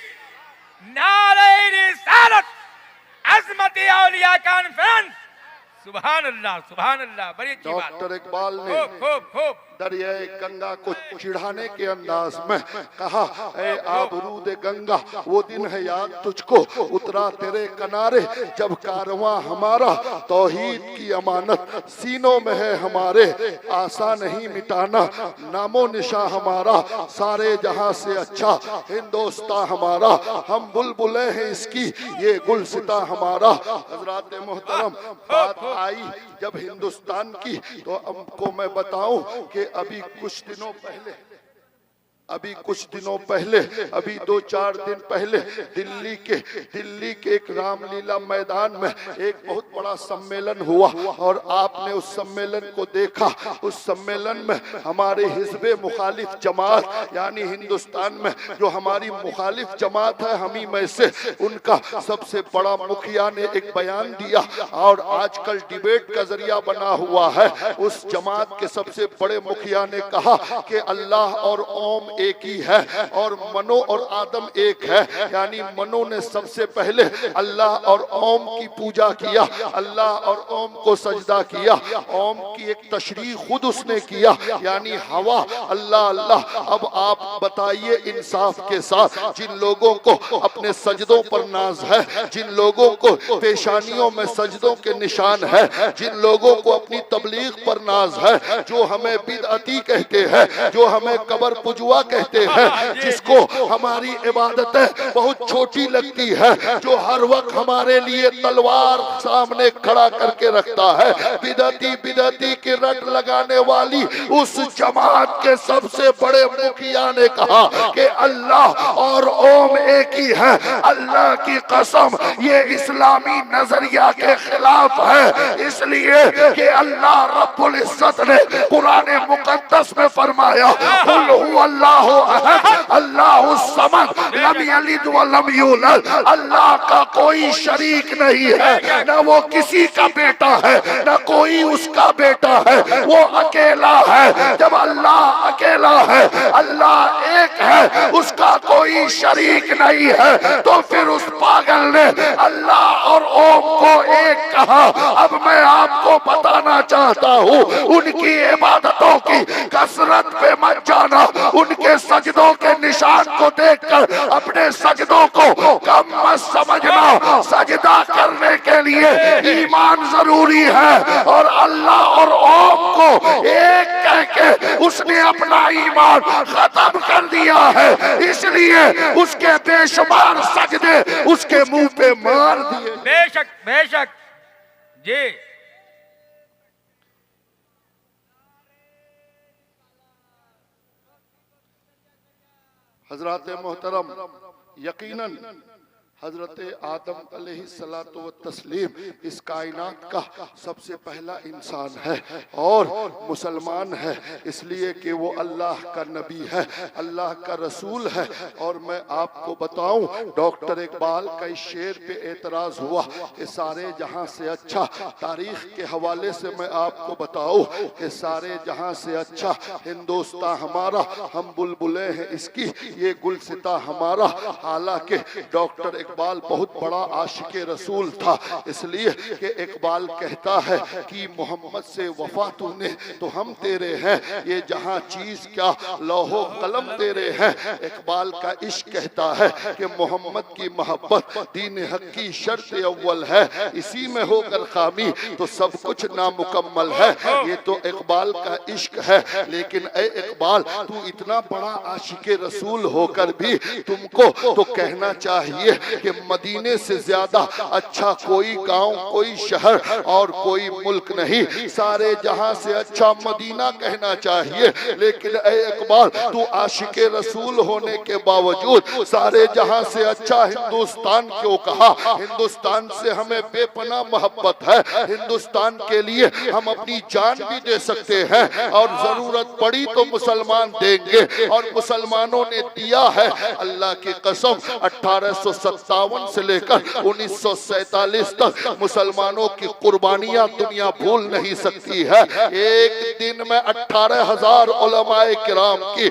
नारे रिसालत, अज़मत औलिया कॉन्फ्रेंस। सुभान अल्लाह, सुभान अल्लाह, बड़ी अच्छी बात। डॉक्टर इकबाल ने खूब खूब दरियाए गंगा को चिढ़ाने के अंदाज में कहा, ए आबरूद गंगा, वो दिन है याद तुझको, उतरा तेरे किनारे जब कारवां हमारा, तौहीद की अमानत सीनों में है हमारे, आशा नहीं मिटाना नामो निशा हमारा, सारे जहां से अच्छा हिंदोस्तां हमारा, हम बुलबुलें हैं इसकी ये गुलसिता हमारा। हजरात मोहतरम, बात आई जब हिंदुस्तान की, तो आपको मैं बताऊं कि अभी कुछ दिनों पहले अभी 2-4 दिन पहले दिल्ली के एक रामलीला मैदान में एक बहुत बड़ा सम्मेलन हुआ और आपने उस सम्मेलन को देखा। उस सम्मेलन में हमारे हिज़्बे मुखालिफ जमात, यानी हिंदुस्तान में जो हमारी मुखालिफ जमात है, हम ही में से उनका सबसे बड़ा मुखिया ने एक बयान दिया और आजकल डिबेट का जरिया बना हुआ है। उस जमात के सबसे बड़े मुखिया ने कहा कि अल्लाह और ओम एक ही है और मनो और आदम एक है। यानी मनो ने सबसे पहले अल्लाह और ओम की पूजा किया, अल्लाह और ओम को सजदा किया, ओम की एक तशरीह खुद उसने किया, यानी हवा अल्लाह अल्लाह। अब आप बताइए इंसाफ के साथ, जिन लोगों को अपने सजदों पर नाज है, जिन लोगों को पेशानियों में सजदों के निशान है, जिन लोगों को अपनी तबलीग पर नाज है, जो हमें बिदअती कहते हैं, जो हमें कबर पुजवा कहते हैं, जिसको हमारी इबादतें बहुत छोटी लगती है, जो हर वक्त हमारे लिए तलवार सामने खड़ा करके रखता है, बिदअती बिदअती की रट लगाने वाली उस जमात के सबसे बड़े मुखिया ने कहा कि अल्लाह और ओम एक ही है। अल्लाह की कसम ये इस्लामी नजरिया के खिलाफ है, इसलिए कि अल्लाह रब्बुल इज्जत ने कुरान मुकद्दस में फरमाया कुल हु अल्लाहु अहद अल्लाहु समद लम यलिद व लम यूलद। अल्लाह का कोई शरीक नहीं है, न वो किसी का बेटा है, न कोई उसका बेटा है, वो अकेला है। जब अल्लाह अकेला है, अल्लाह एक है, उसका कोई शरीक नहीं है, तो फिर उस पागल ने अल्लाह और ओम को एक कहा। अब मैं आपको बताना चाहता हूँ, उनकी इबादतों की कसरत पे मत जाना, उनके सजदों के निशान को देखकर अपने सजदों को कम मत समझना। सजदा करने के लिए ईमान जरूरी है, और अल्लाह और ओम को एक कह के उसने अपना ईमान खत्म कर दिया है, इसलिए उसके बेशुमार सजदे उसके मुंह पे मार दिए। बेशक बेशक जी। हजरत मोहतरम, यकीनन हजरत आदम अलैहिस्सलातु व तस्लीम इस कायनात का सबसे पहला इंसान है और मुसलमान है, इसलिए कि वो अल्लाह का नबी है, अल्लाह का रसूल है। और मैं आपको बताऊं, डॉक्टर इकबाल का इस शेर पे एतराज हुआ कि सारे जहां से अच्छा, तारीख के हवाले से मैं आपको बताऊं कि सारे जहां से अच्छा हिंदुस्तान हमारा, हम बुलबुलें हैं इसकी, ये गुलसिता हमारा। हालांकि डॉक्टर इकबाल बहुत बड़ा आशिक रसूल था, इसलिए कि इकबाल कहता है कि मोहम्मद से वफा तूने तो हम तेरे हैं, ये जहां चीज क्या लौहो कलम तेरे हैं। इकबाल का इश्क कहता है कि मोहम्मद की मोहब्बत दीन हक की शर्त अव्वल है, इसी में होकर खामी तो सब कुछ नामुकम्मल है। ये तो इकबाल का इश्क है। लेकिन ए इकबाल, तू इतना बड़ा आशिक रसूल होकर भी तुमको तो कहना चाहिए कि मदीने से ज्यादा अच्छा कोई गांव, कोई शहर और कोई मुल्क नहीं, सारे जहां से अच्छा मदीना कहना चाहिए। लेकिन ए इकबाल, तू आशिक रसूल होने के बावजूद सारे जहां से अच्छा हिंदुस्तान क्यों कहा? हिंदुस्तान से हमें बेपनाह मोहब्बत है, हिंदुस्तान के लिए हम अपनी जान भी दे सकते हैं, और जरूरत पड़ी तो मुसलमान देंगे, और मुसलमानों ने दिया है। अल्लाह की कसम, 1857 से लेकर 1947 तक मुसलमानों की कुर्बानियां दुनिया भूल नहीं सकती है। एक दिन में 18,000 उलमाए किराम की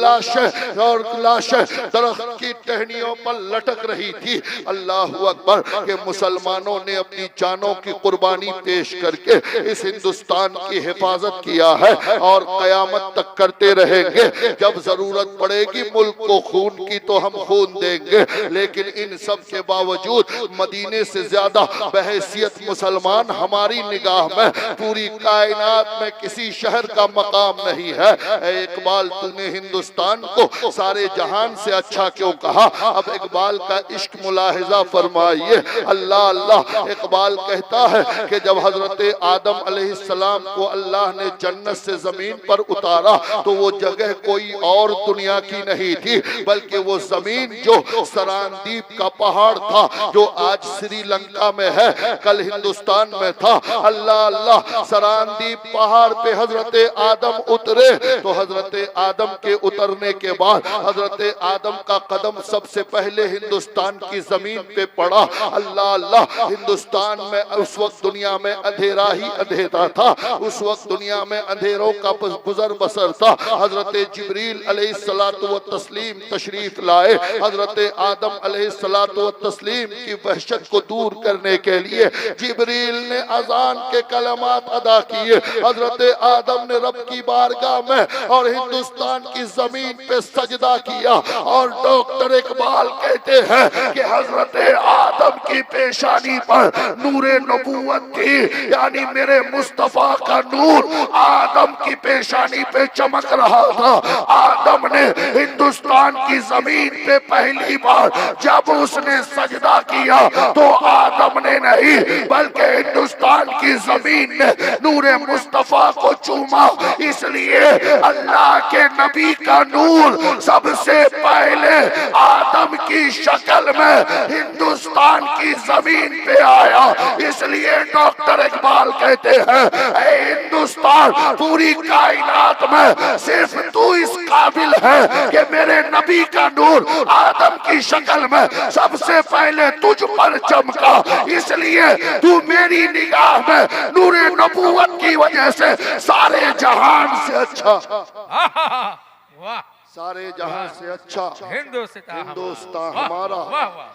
लाशें और लाशें दरख्त की टहनियों पर लटक रही थी। अल्लाह अकबर के मुसलमानों ने अपनी जानों की कुर्बानी पेश करके इस हिंदुस्तान की हिफाजत किया है, और कयामत तक करते रहेंगे। जब जरूरत पड़ेगी मुल्क को खून की तो हम खून देंगे, लेकिन इन सब के बावजूद मदीने से ज्यादा बहैसियत मुसलमान हमारी निगाह में पूरी कायनात में किसी शहर का मकाम नहीं है। इकबाल, तूने हिंदुस्तान को सारे जहान से अच्छा क्यों कहा? अब इकबाल का इश्क मुलाहिजा फरमाइए। अल्लाह अल्लाह, इकबाल कहता है कि जब हजरत आदम अलैहिस्सलाम को अल्लाह ने जन्नत से जमीन पर उतारा तो वो जगह कोई और दुनिया की नहीं थी, बल्कि वो जमीन जो सरांदीप का पहाड़ था जो आज श्रीलंका में है, कल हिंदुस्तान में था। अल्लाह अल्लाह, सरांदीप पहाड़ पे हजरत आदम उतरे तो हजरत आदम के उतरने के बाद हजरत आदम का कदम सबसे पहले हिंदुस्तान की जमीन पे पड़ा। अल्लाह अल्लाह, हिंदुस्तान में उस वक्त दुनिया में अंधेरा ही अंधेरा था, उस वक्त दुनिया में अंधेरों का गुजर बसर था। हजरत जिब्रील अलैहिस्सलातु व तस्लीम तशरीफ लाए, हजरत आदम अलैहिस्सलातु व तस्लीम की वहशत को दूर करने के लिए जिब्रील ने अजान के कलमात अदा किए। हजरत आदम ने रब की बारगाह में और हिंदुस्तान की जमीन पे सजदा किया। और डॉक्टर इकबाल कहते हैं कि हजरत आदम की पेशानी पर नूरे नबूवत थी, यानी मेरे मुस्तफा का नूर आदम की पेशानी पे चमक रहा था। आदम ने हिंदुस्तान की जमीन पे पहली बार जब उसने सजदा किया तो आदम ने नहीं बल्कि हिंदुस्तान की जमीन ने नूरे मुस्तफा को चूमा। इसलिए अल्लाह के नबी का नूर सबसे पहले आदम की शक्ल में हिंदुस्तान की जमीन पे आया। इसलिए डॉक्टर इकबाल कहते हैं, ऐ हिंदुस्तान, पूरी कायनात में सिर्फ तू इस काबिल है कि मेरे नबी का नूर आदम की शक्ल में सबसे पहले तुझ पर चमका। इसलिए तू मेरी निगाह में नूरे नबूवत की वजह से सारे जहान से अच्छा, वाह, सारे जहां से अच्छा हिंदुस्तान हमारा।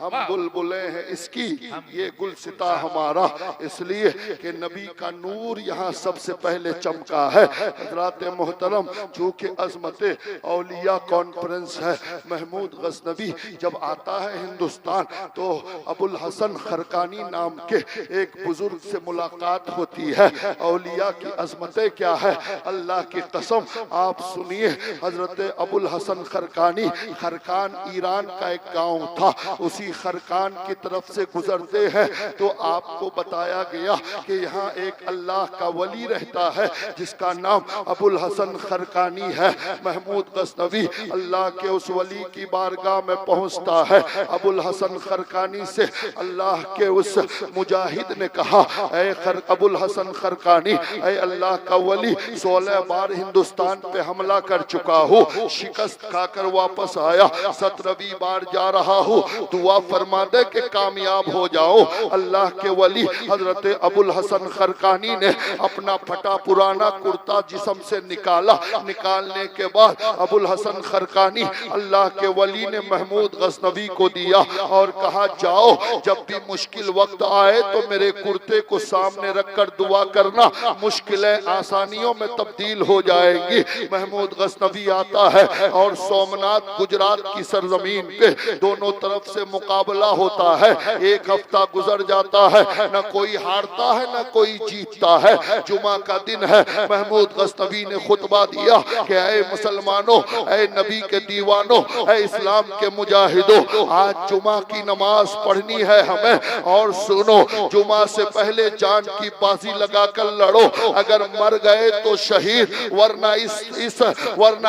हम बुलबुले हैं इसकी, ये गुलसिता हमारा। इसलिए कि नबी का नूर यहाँ सबसे पहले चमका है। हज़रात मोहतरम, चूँकि अज़मत औलिया कॉन्फ्रेंस है, महमूद गज़नवी जब आता है हिंदुस्तान तो अबुल हसन खरकानी नाम के एक बुजुर्ग से मुलाकात होती है। औलिया की अज़मतें क्या है, अल्लाह की कसम आप सुनिए। हज़रत अबुल हसन खरकानी, खरकान ईरान का एक गांव था, उसी खरकान की तरफ से गुजरते हैं तो आपको बताया गया कि यहाँ एक अल्लाह का वली रहता है जिसका नाम अबुल हसन खरकानी है। महमूद गज़नवी अल्लाह के उस वली की बारगाह में पहुँचता है। अबुल हसन खरकानी से अल्लाह के उस मुजाहिद ने कहा, ऐ अबुल हसन खरकानी, ऐ अल्लाह का वली, 16 बार हिंदुस्तान पे हमला कर चुका हूँ, शिकस्त खाकर वापस आया, 17वीं बार जा रहा हूँ, दुआ फरमा दे कि कामयाब हो जाओ। अल्लाह के वली हजरत अबुल हसन खरकानी ने अपना फटा पुराना कुर्ता जिस्म से निकाला। निकालने के बाद अबुल हसन खरकानी अल्लाह के वली ने महमूद गज़नवी को दिया और कहा, जाओ, जब भी मुश्किल वक्त आए तो मेरे कुर्ते को सामने रखकर दुआ करना, मुश्किलें आसानियों में तब्दील हो जाएंगी। महमूद गज़नवी आता है और सोमनाथ गुजरात की सरजमीन पे दोनों तरफ से मुकाबला होता है। एक हफ्ता गुजर जाता है, न कोई हारता है न कोई जीतता है। जुमा का दिन है, महमूद गज़नवी ने खुतबा दिया कि ऐ मुसलमानों, ऐ नबी के दीवानों, ऐ इस्लाम के मुजाहिदों, आज जुमा की नमाज पढ़नी है हमें। और सुनो, जुमा से पहले जान की बाजी लगाकर लड़ो, अगर मर गए तो शहीद, वरना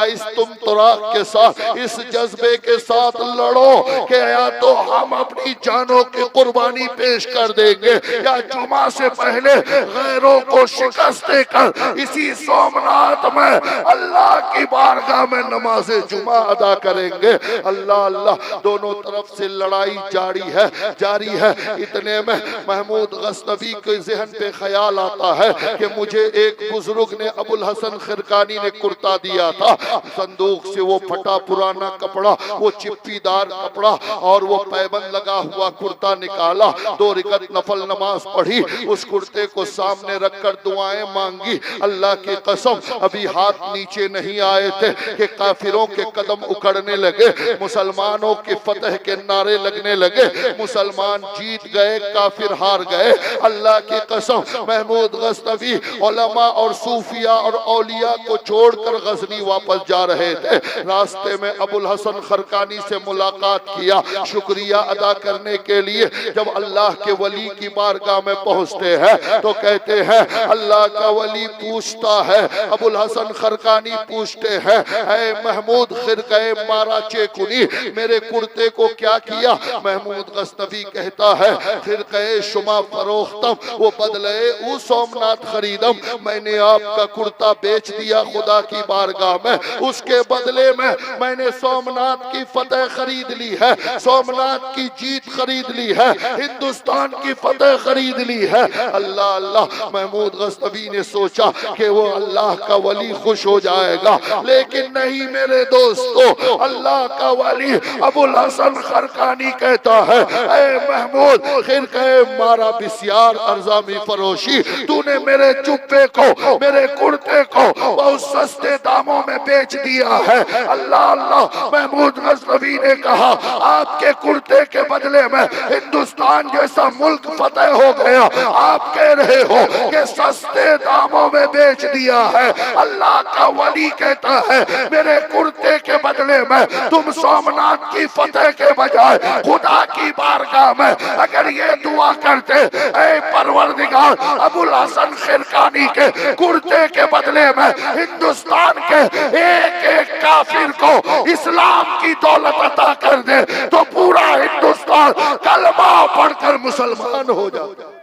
इस तुम तुराक के साथ, इस जज्बे के साथ लड़ो कि या तो हम अपनी जानों की कुर्बानी पेश कर देंगे या जुमा से पहले गैरों को शिकस्त देकर इसी सोमनाथ में अल्लाह की बारगाह में नमाज जुमा अदा करेंगे। अल्लाह अल्लाह, दोनों तरफ से लड़ाई जारी है। इतने में महमूद गज़नवी के ज़हन पे ख्याल आता है कि मुझे एक बुजुर्ग ने, अबुल हसन खरकानी ने कुर्ता दिया था, संदूक से वो फटा पुराना कपड़ा, वो चिप्पीदार कपड़ा और वो पैबंद लगा हुआ कुर्ता निकाला, 2 रकात नफल नमाज पढ़ी, उस कुर्ते को सामने रखकर दुआएं मांगी। अल्लाह की कसम, अभी हाथ नीचे नहीं आए थे कि काफिरों के कदम उखड़ने लगे, मुसलमानों के फतह के नारे लगने लगे, मुसलमान जीत गए, काफिर हार गए। अल्लाह की कसम, महमूद गज़नवी उलमा और सूफिया और औलिया को छोड़कर गजनी वापस जा रहे थे। रास्ते में अबुल हसन खरकानी से मुलाकात किया। शुक्रिया अदा करने के लिए जब अल्लाह के वली की बारगाह में पहुंचते हैं तो कहते हैं, अल्लाह का वली पूछता है, अबुल हसन खरकानी पूछते हैं, ऐ महमूद खिरक़े मारा चेकुनी, मेरे कुर्ते को क्या किया? महमूद गज़नवी कहता है, खिरक़े शुमा फरोख्तम, वो बदले ऊ सोमनाथ खरीदम, मैंने आपका कुर्ता बेच दिया खुदा की बारगाह में, उसके बदले में मैंने सोमनाथ की फतेह खरीद ली है, सोमनाथ की जीत खरीद ली है, हिंदुस्तान की फतेह खरीद ली है। अल्लाह अल्लाह, महमूद गज़नवी ने सोचा कि वो अल्लाह का वली खुश हो जाएगा, लेकिन नहीं मेरे दोस्तों, अल्लाह का वली अबुल हसन खरकानी कहता है, ऐ महमूद खिरक़े मारा बिस्यार अर्ज़ामी फरोशी, तूने मेरे जुब्बे को, मेरे कुर्ते को बहुत सस्ते दामों में बेच दिया है। अल्लाह अल्लाह, महमूद गज़नवी ने कहा, आपके कुर्ते के बदले में हिंदुस्तान जैसा मुल्क फतेह हो गया, आप कह रहे हो कि सस्ते दामों में बेच दिया है। अल्लाह का वली कहता है, मेरे कुर्ते के बदले में तुम सोमनाथ की फतेह के बजाय खुदा की बारगाह में अगर ये दुआ करते, ऐ परवरदिगार, अबुल हसन खिरकानी के कुर्ते के बदले में हिंदुस्तान के एक एक काफिर को इस्लाम की दौलत अता कर दे, तो पूरा हिंदुस्तान कलमा पढ़कर मुसलमान हो जाए।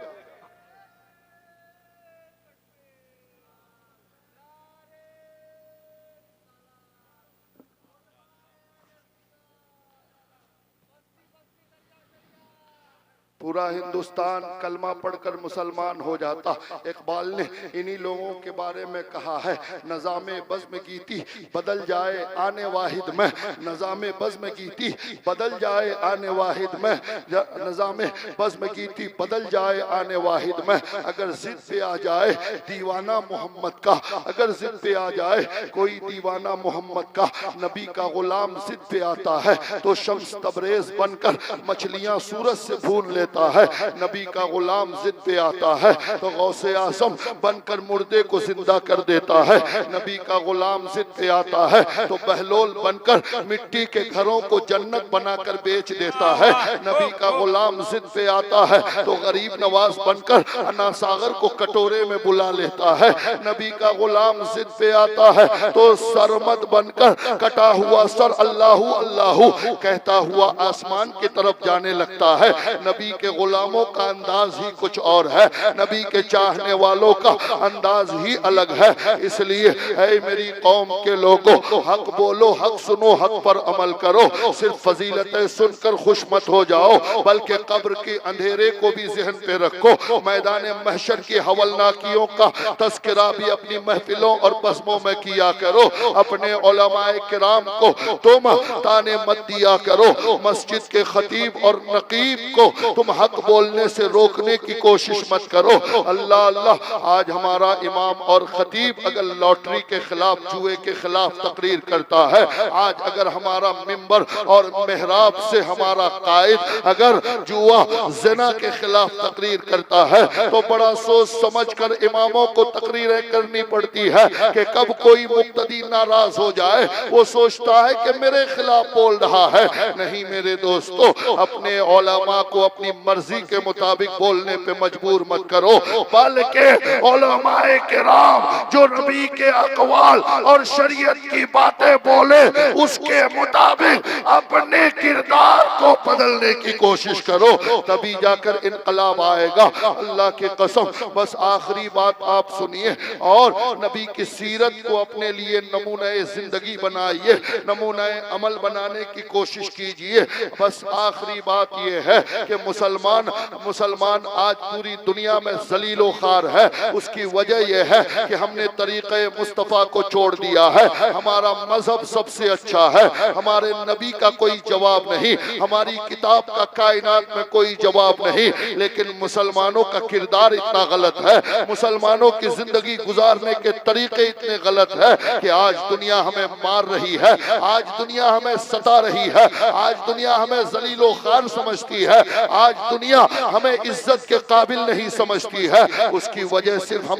पूरा हिंदुस्तान कलमा पढ़कर मुसलमान हो जाता। इकबाल ने इन्हीं लोगों के बारे में कहा है, नज़ामे बज़्म की थी बदल जाए आने वाहिद में, नज़ामे बज़्म की थी बदल जाए आने वाहिद में, नज़ामे बज़्म की थी बदल जाए आने वाहिद में, अगर जिद पे आ जाए दीवाना मोहम्मद का, अगर जिद पे आ जाए कोई दीवाना मोहम्मद का, नबी का गुलाम जिद पे आता है तो शम्स तबरेज बनकर मछलियां सूरज से भून लेता है, नबी का गुलाम जिद पे आता है तो गौसे आज़म बनकर मुर्दे को जिंदा कर देता है, नबी का गुलाम जिद पे आता है तो बहलोल बनकर मिट्टी के घरों को जन्नत बनाकर बेच देता है, नबी का गुलाम जिद पे आता है तो गरीब नवाज बनकर अन्ना सागर को कटोरे में बुला लेता है, नबी का गुलाम जिद पे आता है तो सरमद बनकर कटा हुआ सर अल्लाहू अल्लाहू कहता हुआ आसमान की तरफ जाने लगता है। नबी के गुलामों का अंदाज ही कुछ और है, नबी के चाहने वालों का अंदाज ही अलग है। इसलिए है मेरी कौम के लोगों, हक बोलो, हक सुनो, हक पर अमल करो, सिर्फ फजीलतें सुनकर खुश मत हो जाओ, बल्कि कब्र के अंधेरे को भी ज़हन पे रखो। मैदान महशर की हवलनाकियों का तस्करा भी अपनी महफिलों और बज़्मों में किया करो, अपने उलमाए किराम को तुम ताने मत दिया करो, मस्जिद के खतीब और नकीब को तुम हक बोलने से रोकने की कोशिश मत करो। अल्लाह अल्लाह, आज हमारा इमाम और खतीब अगर लॉटरी के खिलाफ, जुए के खिलाफ तकरीर करता है, आज अगर हमारा मिंबर और मेहराब से हमारा कायद अगर जुआ ज़िना के खिलाफ तकरीर करता है तो बड़ा सोच समझ कर इमामों को तकरीरें करनी पड़ती है कि कब कोई मुक्तदी नाराज हो जाए, वो सोचता है कि मेरे खिलाफ बोल रहा है। नहीं मेरे दोस्तों, अपने उलमा को अपनी मर्जी के मुताबिक बोलने पे मजबूर मत करो, बल्कि उलमाए किराम जो नबी के अक़वाल और शरीयत की बातें बोले उसके मुताबिक अपने किरदार को बदलने की कोशिश करो, तभी जाकर इनकलाब आएगा। अल्लाह की कसम, बस आखिरी बात आप सुनिए और नबी की सीरत को अपने लिए नमूने जिंदगी बनाइए, नमूने अमल बनाने की कोशिश कीजिए। बस आखिरी बात यह है कि मुसलमान आज पूरी दुनिया में जलीलो खार है। उसकी वजह यह है कि हमने तरीक़े मुस्तफ़ा को छोड़ दिया है। हमारा मजहब सबसे अच्छा है, हमारे नबी का कोई जवाब नहीं, हमारी किताब का कायनात में कोई जवाब नहीं, लेकिन मुसलमानों का किरदार इतना गलत है, मुसलमानों की जिंदगी गुजारने के तरीके इतने गलत है कि आज दुनिया हमें मार रही है, आज दुनिया हमें सता रही है, आज दुनिया हमें जलीलो खार समझती है, आज दुनिया हमें इज्जत के काबिल नहीं समझती है, उसकी वजह सिर्फ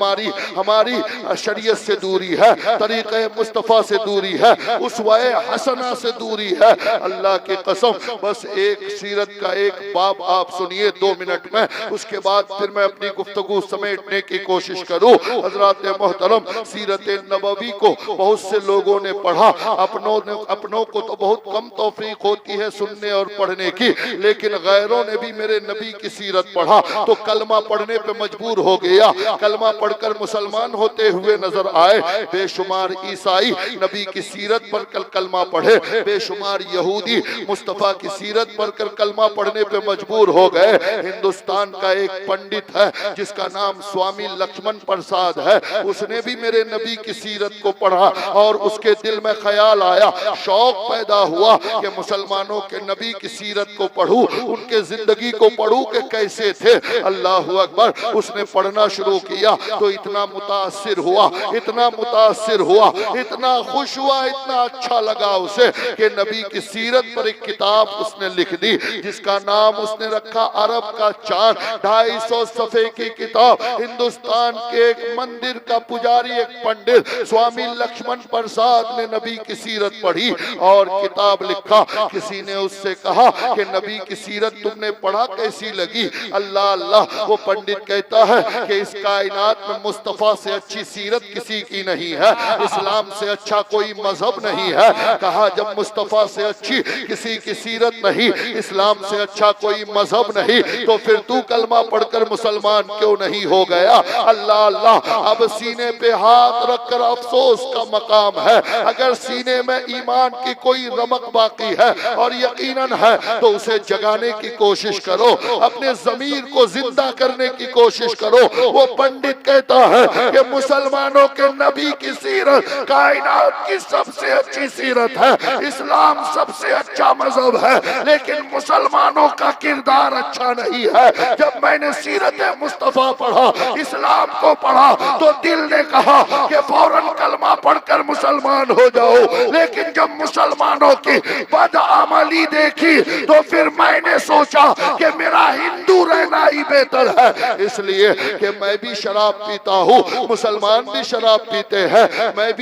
हमारी शरीयत से दूरी है, तरीक़े मुस्तफ़ा से दूरी है, उसवाए हसना से दूरी है। अल्लाह की कसम, बस एक सीरत का एक बाब आप सुनिए 2 मिनट में, उसके बाद फिर मैं अपनी गुफ्तगू समेटने की कोशिश करूं। हज़रात मोहतरम, सीरत नबवी को बहुत से लोगों ने पढ़ा, अपनों को तो बहुत कम तौफीक होती है सुनने और पढ़ने की, लेकिन गैरों ने भी मेरे नबी की सीरत पढ़ा तो कलमा पढ़ने पे मजबूर हो गया। कलमा पढ़कर मुसलमान होते हुए नजर आए। बेशुमार ईसाई नबी की सीरत पढ़कर कलमा पढ़े, बेशुमार यहूदी मुस्तफा की सीरत पढ़कर कलमा पढ़ने पे मजबूर हो गए। हिंदुस्तान का एक पंडित है जिसका नाम स्वामी लक्ष्मण प्रसाद है, उसने भी मेरे नबी की सीरत को पढ़ा और उसके दिल में ख्याल आया, शौक पैदा हुआ कि मुसलमानों के नबी की सीरत को पढ़ूं, उनके जिंदगी को पढ़ूं कि कैसे थे। अल्लाह अकबर, उसने पढ़ना शुरू किया तो इतना मुतासिर हुआ, इतना मुतासिर हुआ, इतना खुश हुआ, इतना अच्छा लगा उसे कि नबी की सीरत पर एक किताब उसने लिख दी जिसका नाम उसने रखा अरब का चांद। 250 सफ़े की किताब। हिंदुस्तान के एक मंदिर का पुजारी, एक पंडित स्वामी लक्ष्मण प्रसाद ने नबी की सीरत पढ़ी और किताब लिखा। किसी ने उससे कहा कि नबी की सीरत तुमने पढ़ा, कैसी लगी? अल्लाह अल्लाह, वो पंडित कहता है कि इस कायनात में मुस्तफा से अच्छी सीरत किसी की नहीं है, इस्लाम से अच्छा कोई मजहब नहीं है। कहा जब मुस्तफा से अच्छी किसी की सीरत नहीं, इस्लाम से अच्छा कोई मजहब नहीं, तो फिर तू कलमा पढ़कर मुसलमान क्यों नहीं हो गया? अल्लाह अल्लाह, अब सीने पे हाथ रखकर अफसोस का मकाम है। अगर सीने में ईमान की कोई रमक बाकी है और यकीनन है तो उसे जगाने की कोशिश करो, अपने ज़मीर को जिंदा करने की कोशिश करो। वो पंडित कहता है कि मुसलमानों के नबी की सीरत कायनात की सबसे अच्छी सीरत है, इस्लाम सबसे अच्छा मजहब है, लेकिन मुसलमानों का किरदार अच्छा नहीं है। जब मैंने सीरत मुस्तफा पढ़ा, इस्लाम को पढ़ा, तो दिल ने कहा कि फौरन कलमा पढ़कर मुसलमान हो जाओ, लेकिन जब मुसलमानों की बदअमली देखी तो फिर मैंने सोचा कि मेरा हिंदू रहना ही बेहतर है। इसलिए कि मैं भी शराब पीता हूँ, मुसलमान भी शराब पीते हैं, मैं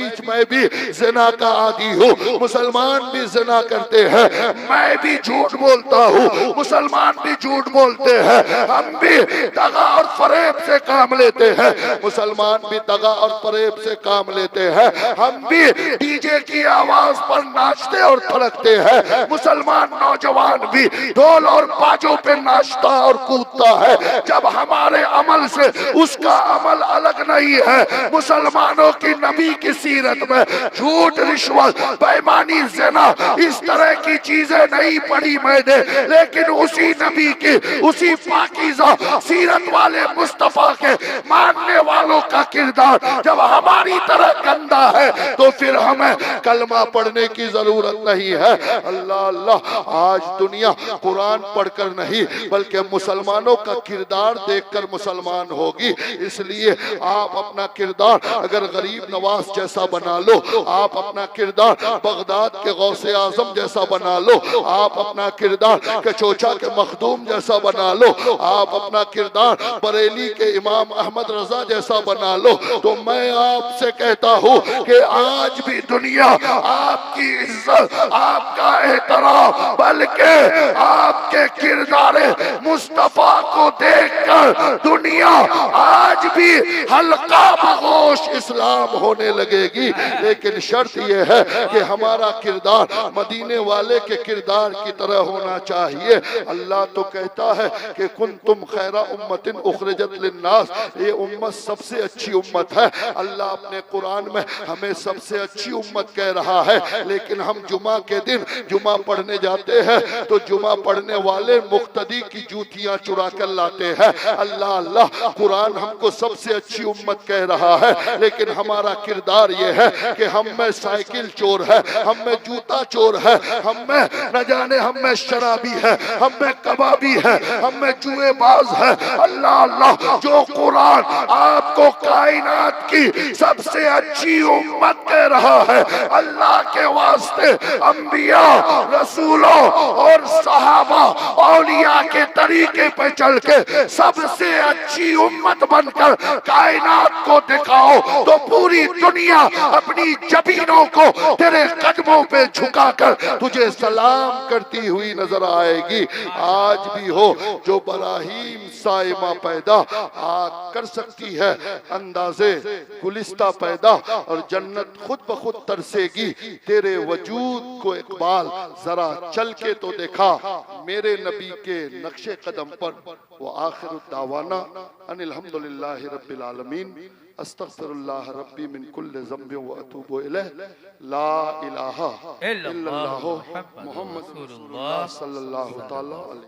भी ज़िना का आदी हूँ, मुसलमान भी ज़िना करते हैं, मैं भी झूठ बोलता हूँ, मुसलमान भी झूठ बोलते हैं, हम भी दगा और फरेब से काम लेते हैं, मुसलमान भी दगा और फरेब से काम लेते हैं, हम भी डीजे की आवाज पर नाचते और थड़कते हैं, मुसलमान नौजवान भी ढोल और बाजों पे नाचता और कूदता है। जब हमारे अमल से उसका अमल अलग नहीं है, मुसलमानों की नबी की सीरत में झूठ, रिश्वत, बेईमानी, ज़िना, इस तरह की चीजें नहीं पढ़ी मैंने, लेकिन उसी नबी की, उसी पाकीज़ा सीरत वाले मुस्तफा के मानने वालों का किरदार जब हमारी तरह गंदा है तो फिर हमें कलमा पढ़ने की जरूरत नहीं है। अल्लाह अल्लाह, आज दुनिया कुरान पढ़कर नहीं बल्कि मुसलमानों का किरदार देखकर मुसलमान होगी। इसलिए आप अपना किरदार अगर गरीब नवाज जैसा बना लो, आप अपना किरदार बगदाद के गौसे आजम जैसा बना लो, आप अपना किरदार कचोचा के मखदूम जैसा बना लो, आप अपना किरदार बरेली के इमाम अहमद रजा जैसा बना लो, तो मैं आपसे कहता हूँ कि आज भी दुनिया आपकी इज्जत, आपका एहतराम, बल्कि आपके किरदारे मुस्तफा को देखकर दुनिया आज भी हल्का बगोश इस्लाम होने लगेगी। लेकिन शर्त यह है कि हमारा किरदार मदीने वाले के किरदार की तरह होना चाहिए। अल्लाह तो कहता है कि कुंतुम खैरा उम्मतिन उखरिजत लिन्नास, ये उम्मत सबसे अच्छी उम्मत है। अल्लाह अपने कुरान में हमें सबसे अच्छी उम्मत कह रहा है, लेकिन हम जुमा के दिन जुमा पढ़ने जाते हैं तो जुमा पढ़ने वाले मुक्तदी की जूतियां चुरा कर लाते हैं। अल्लाह अल्लाह, कुरान हमको सबसे अच्छी उम्मत कह रहा है, लेकिन हमारा किरदार ये है कि हम में साइकिल चोर है, हम में जूता चोर है, हम में न जाने हम में शराबी है, हम में कबाबी है, हम में जुएबाज है। अल्लाह अल्लाह, जो कुरान आपको कायनात की सबसे अच्छी उम्मत कह रहा है, अल्लाह के वास्ते अंबिया, रसूलों और सहाबा, औलिया अंबिया के तरीके पे चल के सबसे अच्छी उम्मत बनकर कायनात को दिखाओ तो पूरी दुनिया अपनी जबीनों को तेरे कदमों पे झुकाकर तुझे सलाम करती हुई नजर आएगी। आज भी हो जो बराहीम साइमा पैदा कर सकती है अंदाजे गुलिस्ता पैदा, और जन्नत खुद ब खुद तरसेगी तेरे वजूद को। इकबाल जरा चल के तो देखा मेरे नबी के नक्शे कदम पर। वो आखिर दावाना अनिल हम्दुलिल्लाहि रब्बिल आलमीन अस्तगफिरुल्लाह रब्बी मिन कुल्लि ज़ंबिन व अतूबु इलैह ला इलाहा इल्लल्लाहु मुहम्मदुर रसूलुल्लाह सल्लल्लाहु तआला अलैहि